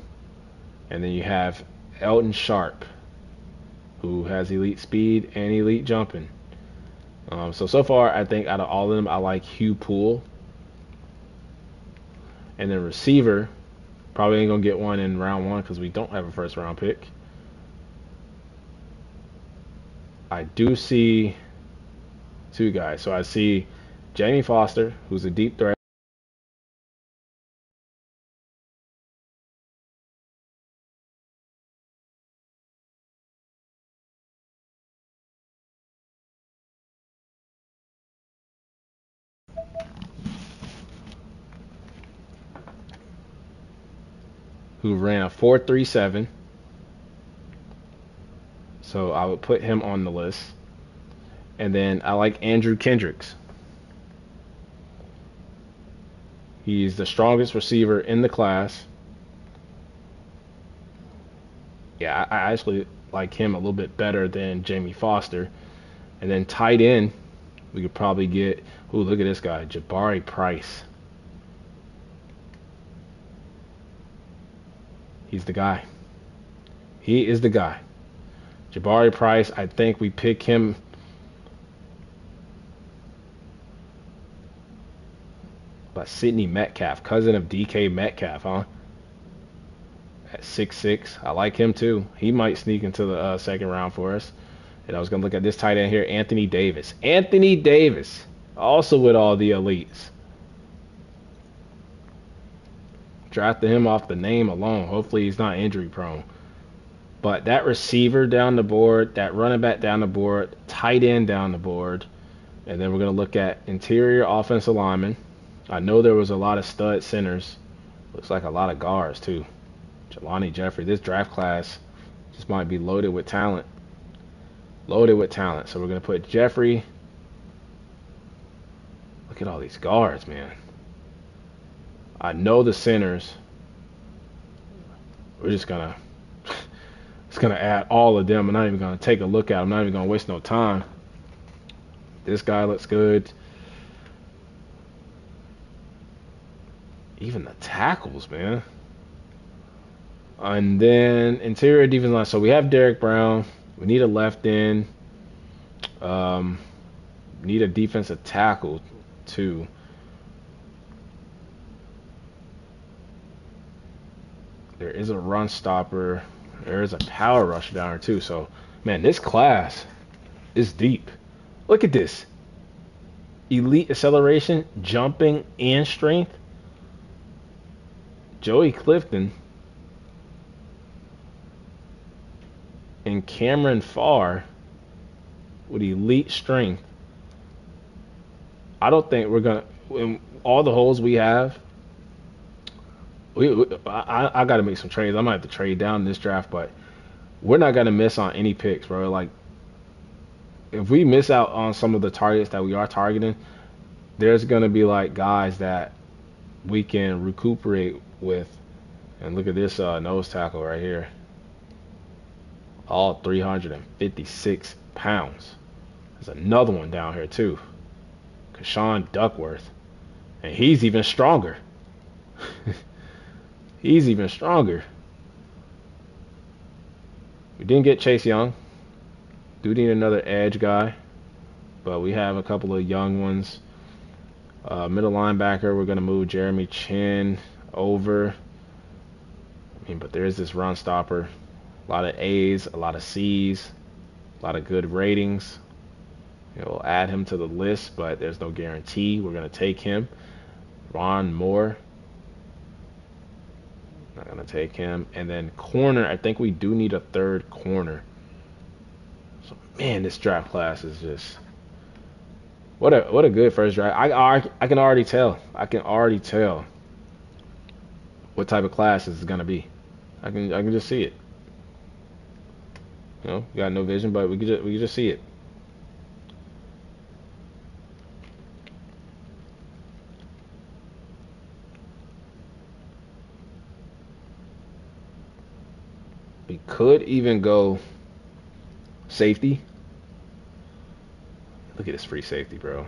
and then you have Elton Sharp, who has elite speed and elite jumping. So far, I think out of all of them, I like Hugh Poole. And then receiver, probably ain't gonna get one in round one because we don't have a first round pick. I do see two guys. So I see Jamie Foster, who's a deep threat. Who ran a 4.37. So I would put him on the list. And then I like Andrew Kendricks. He's the strongest receiver in the class. Yeah, I actually like him a little bit better than Jamie Foster. And then tight end, we could probably get, ooh, look at this guy, Jabari Price. He's the guy. He is the guy. Jabari Price, I think we pick him. But Sidney Metcalf, cousin of DK Metcalf, huh? At 6'6", I like him too. He might sneak into the second round for us. And I was gonna look at this tight end here, Anthony Davis. Anthony Davis, also with all the elites. Drafted him off the name alone. Hopefully he's not injury prone. But that receiver down the board, that running back down the board, tight end down the board, and then we're gonna look at interior offensive linemen. I know there was a lot of stud centers. Looks like a lot of guards too. Jelani Jeffrey. This draft class just might be loaded with talent. Loaded with talent. So we're going to put Jeffrey. Look at all these guards, man. I know the centers. We're just going to add all of them. I'm not even going to take a look at them. I'm not even going to waste no time. This guy looks good. Even the tackles, man. And then interior defense line. So we have Derek Brown. We need a left end. Need a defensive tackle too. There is a run stopper. There is a power rusher down there too. So, man, this class is deep. Look at this. Elite acceleration, jumping, and strength. Joey Clifton and Cameron Farr with elite strength. I don't think we're gonna. In all the holes we have, I got to make some trades. I might have to trade down in this draft, but we're not gonna miss on any picks, bro. Like, if we miss out on some of the targets that we are targeting, there's gonna be like guys that we can recuperate with. And look at this nose tackle right here. All 356 pounds. There's another one down here too. Kashawn Duckworth. And he's even stronger. He's even stronger. We didn't get Chase Young. Do need another edge guy. But we have a couple of young ones. Middle linebacker, we're going to move Jeremy Chin over. I mean, but there is this run stopper. A lot of A's, a lot of C's, a lot of good ratings. We'll add him to the list, but there's no guarantee we're going to take him. Ron Moore. Not going to take him. And then corner, I think we do need a third corner. So, man, this draft class is just... What a good first draft. I can already tell. I can already tell what type of class this is going to be. I can just see it. You know, we got no vision, but we can just see it. We could even go safety. Look at this free safety, bro.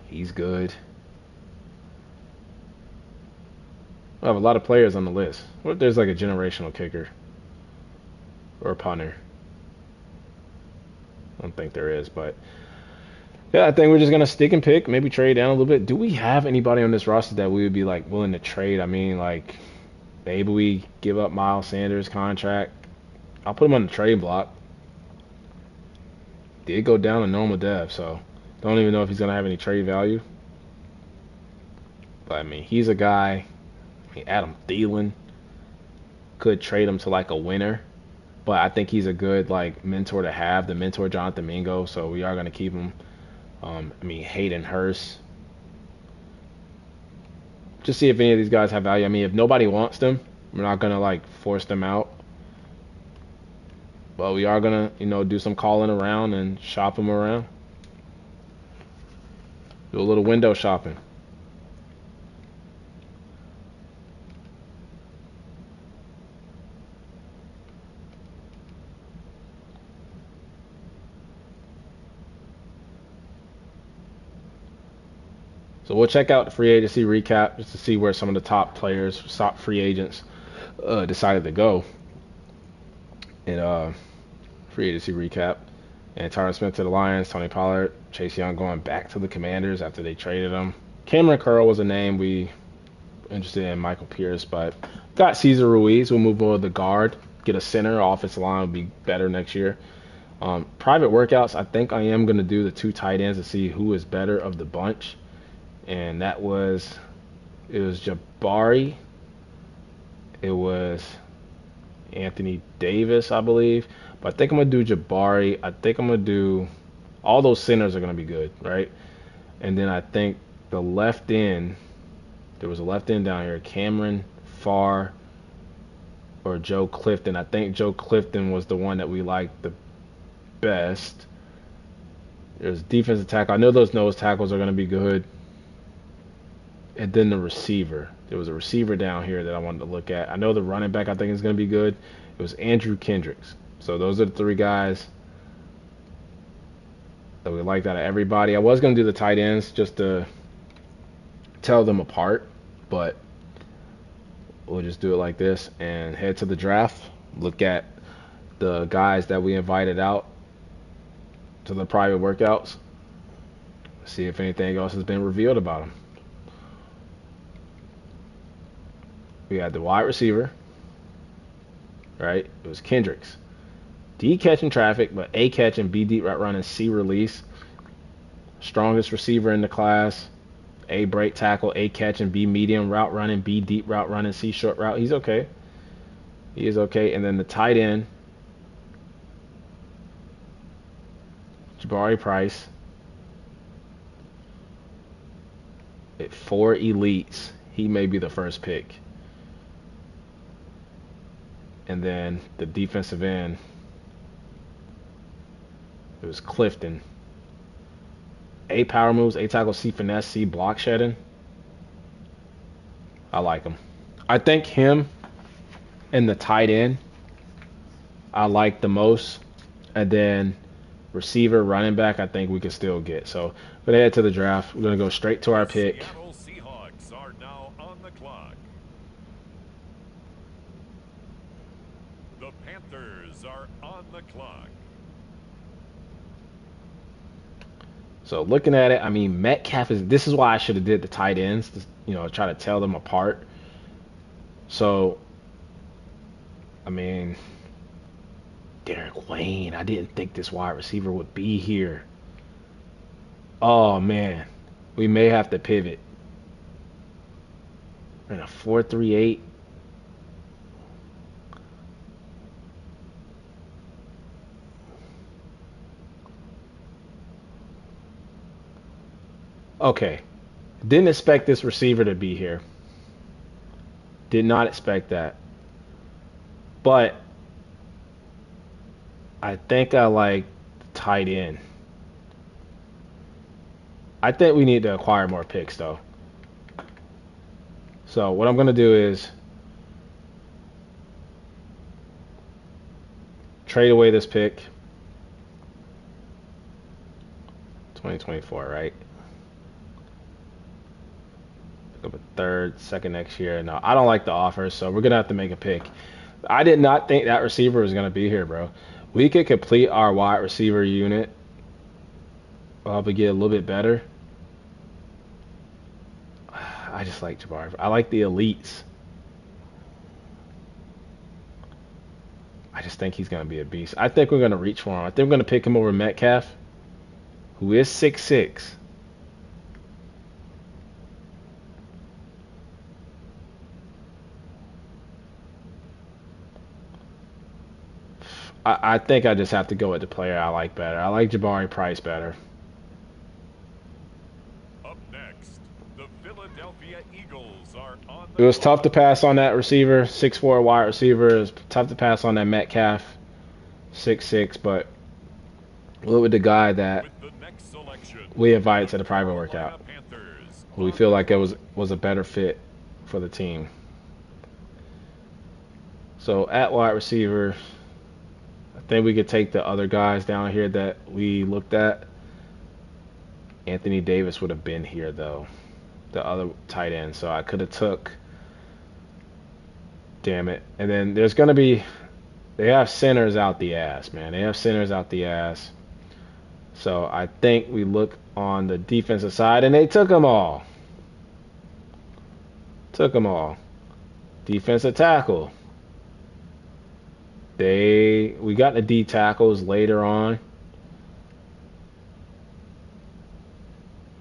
He's good. I have a lot of players on the list. What if there's like a generational kicker or a punter? I don't think there is, but yeah, I think we're just gonna stick and pick, maybe trade down a little bit. Do we have anybody on this roster that we would be like willing to trade? I mean, like maybe we give up Miles Sanders' contract. I'll put him on the trade block. Did go down to normal dev, so don't even know if he's gonna have any trade value. But I mean, he's a guy. I mean, Adam Thielen could trade him to like a winner, but I think he's a good like mentor to have. The mentor Jonathan Mingo, so we are gonna keep him. I mean, Hayden Hurst. Just see if any of these guys have value. I mean, if nobody wants them, we're not gonna like force them out. But we are gonna, do some calling around and shop them around. Do a little window shopping. So we'll check out the free agency recap just to see where some of the top players, top free agents, decided to go. And free agency recap. And Tyron Smith to the Lions, Tony Pollard, Chase Young going back to the Commanders after they traded him. Cameron Curl was a name we were interested in, Michael Pierce, but got Cesar Ruiz. We'll move over to the guard, get a center. Offensive line will be better next year. Private workouts, I think I am going to do the 2 tight ends to see who is better of the bunch. And it was Jabari. It was Anthony Davis, I believe. But I think I'm going to do Jabari. I think I'm going to do all those centers are going to be good, right? And then I think the left end, there was a left end down here, Cameron Farr or Joe Clifton. I think Joe Clifton was the one that we liked the best. There's defensive tackle. I know those nose tackles are going to be good. And then the receiver. There was a receiver down here that I wanted to look at. I know the running back I think is going to be good. It was Andrew Kendricks. So those are the 3 guys that we liked out of everybody. I was going to do the tight ends just to tell them apart, but we'll just do it like this and head to the draft. Look at the guys that we invited out to the private workouts. See if anything else has been revealed about them. We had the wide receiver, right? It was Kendricks. D catching traffic, but A catching, B deep route running, C release. Strongest receiver in the class. A break tackle, A catching, B medium route running, B deep route running, C short route. He's okay. He is okay. And then the tight end, Jabari Price. At 4 elites, he may be the first pick. And then the defensive end, it was Clifton. A power moves, A tackle, C finesse, C block shedding. I like him. I think him and the tight end I like the most. And then receiver, running back, I think we can still get. So we're going to head to the draft. We're going to go straight to our pick. Seattle Seahawks are now on the clock. The Panthers are on the clock. So looking at it, I mean, Metcalf is. This is why I should have did the tight ends, to, try to tell them apart. So, I mean, Derek Wayne. I didn't think this wide receiver would be here. Oh man, we may have to pivot. We're in a 4-3-8. Okay. Didn't expect this receiver to be here. Did not expect that. But I think I like tight end. I think we need to acquire more picks, though. So what I'm going to do is trade away this pick. 2024, right? Pick up a third, second next year. No, I don't like the offer, so we're gonna have to make a pick. I did not think that receiver was gonna be here, bro. We could complete our wide receiver unit. Probably get a little bit better. I just like Jabari. I like the elites. I just think he's going to be a beast. I think we're going to reach for him. I think we're going to pick him over Metcalf, who is 6'6". I think I just have to go with the player I like better. I like Jabari Price better. Up next, the Philadelphia Eagles are on It the was tough to clock. pass on that receiver, 6'4" wide receiver. It was tough to pass on that Metcalf, 6'6", but what with the guy that With the next selection, we invited to the the private Carolina workout, Panthers who we on feel the like it clock. was a better fit for the team. So at wide receiver, I think we could take the other guys down here that we looked at. Anthony Davis would have been here though, the other tight end. So I could have took. Damn it. And then there's gonna be. They have centers out the ass, man. They have centers out the ass. So I think we look on the defensive side, and they took them all. Took them all. Defensive tackle. We got the D tackles later on.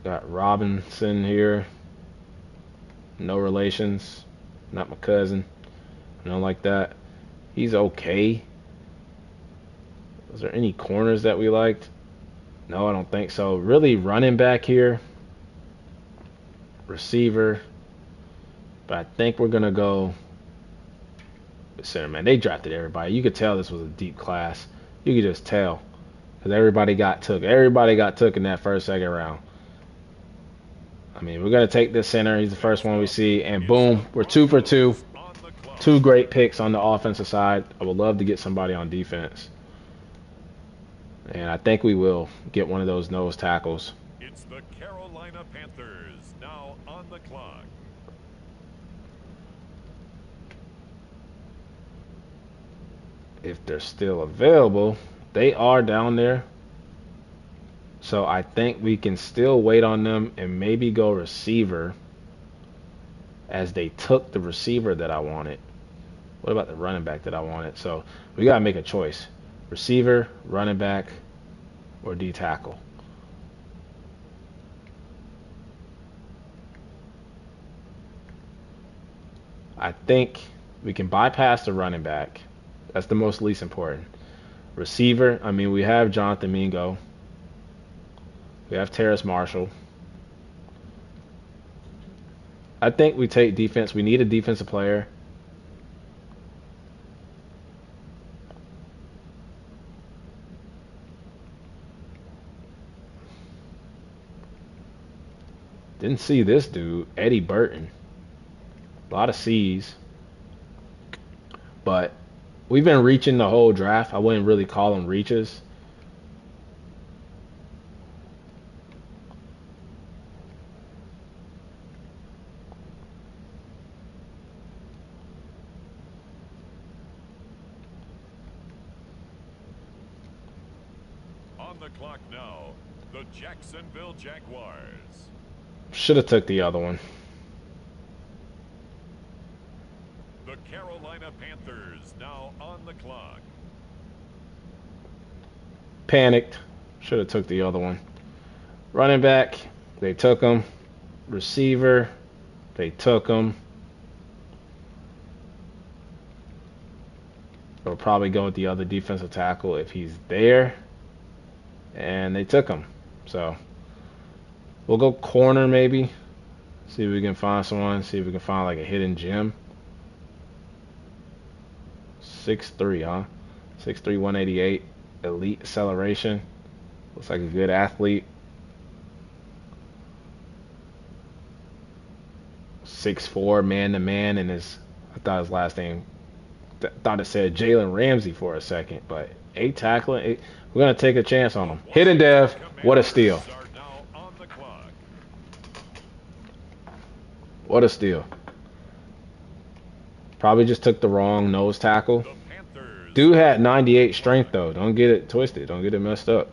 Got Robinson here. No relations. Not my cousin. I don't like that. He's okay. Was there any corners that we liked? No, I don't think so. Really running back here. Receiver. But I think we're going to go with center, man. They drafted everybody. You could tell this was a deep class. You could just tell. Because everybody got took. Everybody got took in that first, second round. I mean, we're going to take this center. He's the first one we see. And boom, we're 2 for 2. On the clock. 2 great picks on the offensive side. I would love to get somebody on defense. And I think we will get one of those nose tackles. It's the Carolina Panthers now on the clock. If they're still available, they are down there. So I think we can still wait on them and maybe go receiver, as they took the receiver that I wanted. What about the running back that I wanted? So we got to make a choice. Receiver, running back, or D tackle. I think we can bypass the running back. That's the most least important. Receiver, I mean, we have Jonathan Mingo. We have Terrace Marshall. I think we take defense. We need a defensive player. Didn't see this dude, Eddie Burton. A lot of C's. But we've been reaching the whole draft. I wouldn't really call them reaches. On the clock now, the Jacksonville Jaguars. Should have took the other one. The Carolina Panthers now on the clock. Panicked. Should have took the other one. Running back, they took him. Receiver, they took him. They'll probably go with the other defensive tackle if he's there. And they took him. So we'll go corner maybe. See if we can find someone. See if we can find like a hidden gem. 6'3", huh? 6'3", 188. Elite acceleration. Looks like a good athlete. 6'4", man to man, and I thought his last name, thought it said Jalen Ramsey for a second, but 8 tackling. Eight. We're going to take a chance on him. Hidden Dev. What a steal. Are now on the clock. What a steal. Probably just took the wrong nose tackle. The Panthers. Dude had 98 strength, though. Don't get it twisted. Don't get it messed up.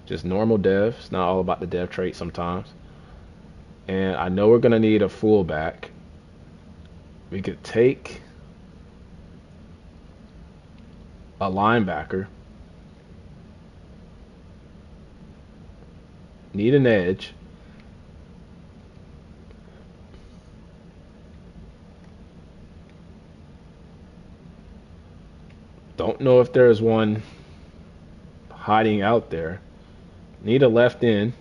Just normal dev. It's not all about the dev trait sometimes. And I know we're going to need a fullback. We could take a linebacker. Need an edge. Don't know if there's one hiding out there. Need a left end.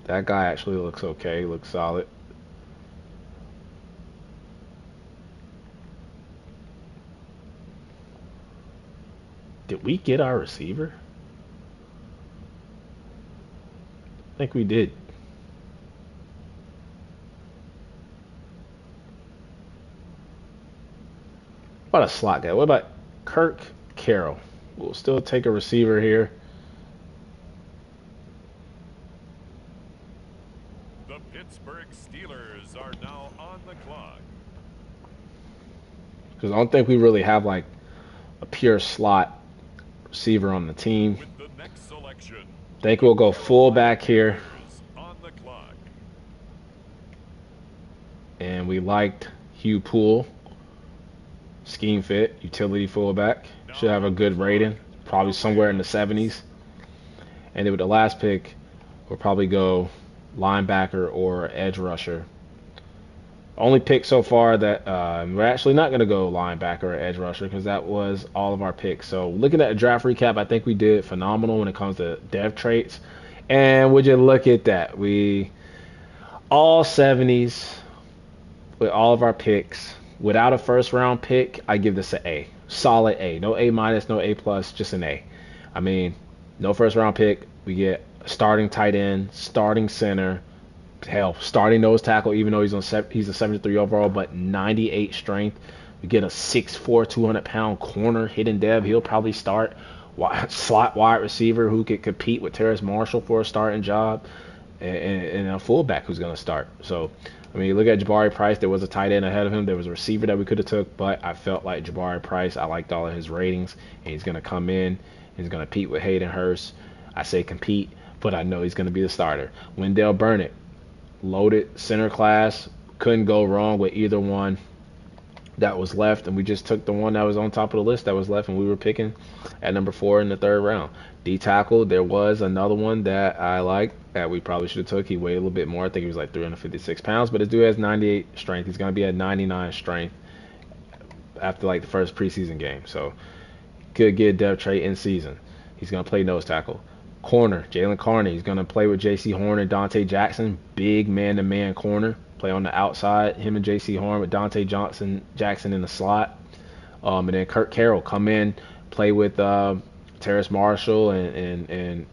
That guy actually looks okay. Looks solid. Did we get our receiver? I think we did. What about a slot guy? What about Kirk Carroll? We'll still take a receiver here. The Pittsburgh Steelers are now on the clock. Because I don't think we really have like a pure slot receiver on the team. With the next selection. I think we'll go fullback here. On the clock. And we liked Hugh Poole. Scheme fit, utility fullback. Should have a good rating. Probably somewhere in the 70s. And then with the last pick, we'll probably go linebacker or edge rusher. Only pick so far that we're actually not going to go linebacker or edge rusher because that was all of our picks. So looking at a draft recap, I think we did phenomenal when it comes to dev traits. And would you look at that? We all 70s with all of our picks. Without a first round pick, I give this an A. Solid A. No A minus, no A plus, just an A. I mean, no first round pick. We get starting tight end, starting center, hell, starting nose tackle, even though he's a 73 overall, but 98 strength. We get a 6'4", 200-pound corner, hidden dev. He'll probably start. Slot wide receiver who could compete with Terrace Marshall for a starting job, and a fullback who's going to start. So, I mean, you look at Jabari Price, there was a tight end ahead of him. There was a receiver that we could have took, but I felt like Jabari Price, I liked all of his ratings, and he's going to come in. He's going to compete with Hayden Hurst. I say compete, but I know he's going to be the starter. Wendell Burnett, loaded center class. Couldn't go wrong with either one that was left, and we just took the one that was on top of the list that was left, and we were picking at number 4 in the 3rd round. D tackle, there was another one that I liked that we probably should have took. He weighed a little bit more. I think he was like 356 pounds, but this dude has 98 strength. He's going to be at 99 strength after like the first preseason game. So could get a dev trait in season. He's going to play nose tackle. Corner, Jalen Carney. He's going to play with J.C. Horn and Dante Jackson. Big man-to-man corner. Play on the outside. Him and J.C. Horn with Dante Jackson in the slot. And then Kirk Carroll come in, play with Terrace Marshall and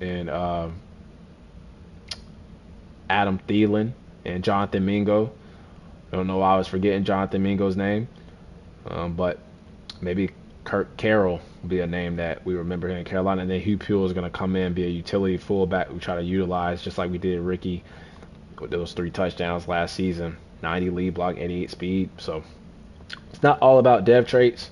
Adam Thielen and Jonathan Mingo. I don't know why I was forgetting Jonathan Mingo's name, but maybe Kirk Carroll will be a name that we remember here in Carolina. And then Hugh Poole is going to come in, be a utility fullback we try to utilize just like we did Ricky with those 3 touchdowns last season. 90 lead block, 88 speed. So it's not all about dev traits,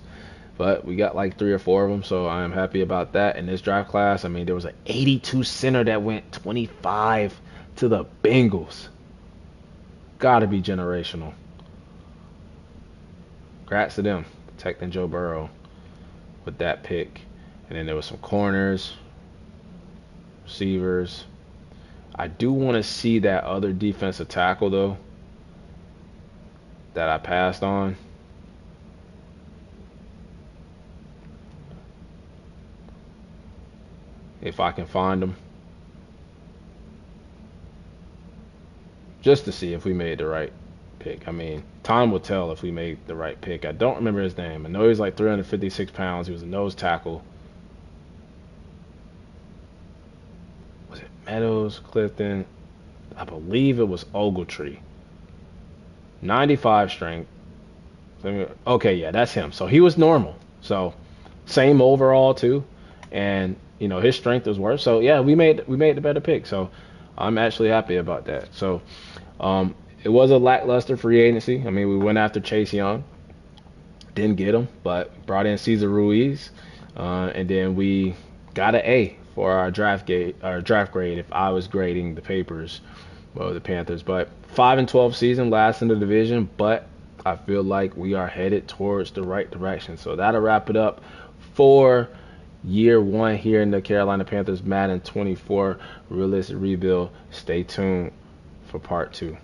but we got like 3 or 4 of them, so I am happy about that. In this draft class, I mean, there was an 82 center that went 25 to the Bengals. Gotta be generational. Congrats to them, protecting Joe Burrow with that pick. And then there was some corners, receivers. I do want to see that other defensive tackle, though, that I passed on. If I can find them. Just to see if we made the right pick. I mean, time will tell if we made the right pick. I don't remember his name. I know he's like 356 pounds. He was a nose tackle. Was it Meadows, Clifton? I believe it was Ogletree. 95 strength. Okay, yeah, that's him. So he was normal. So same overall too, and his strength was worse. So yeah, we made the better pick. So I'm actually happy about that. So it was a lackluster free agency. I mean, we went after Chase Young, didn't get him, but brought in Cesar Ruiz, and then we got an A for our draft grade. If I was grading the papers, well, the Panthers, but 5-12 season, last in the division, but I feel like we are headed towards the right direction. So that'll wrap it up for year one here in the Carolina Panthers Madden 24 Realistic Rebuild. Stay tuned for part two.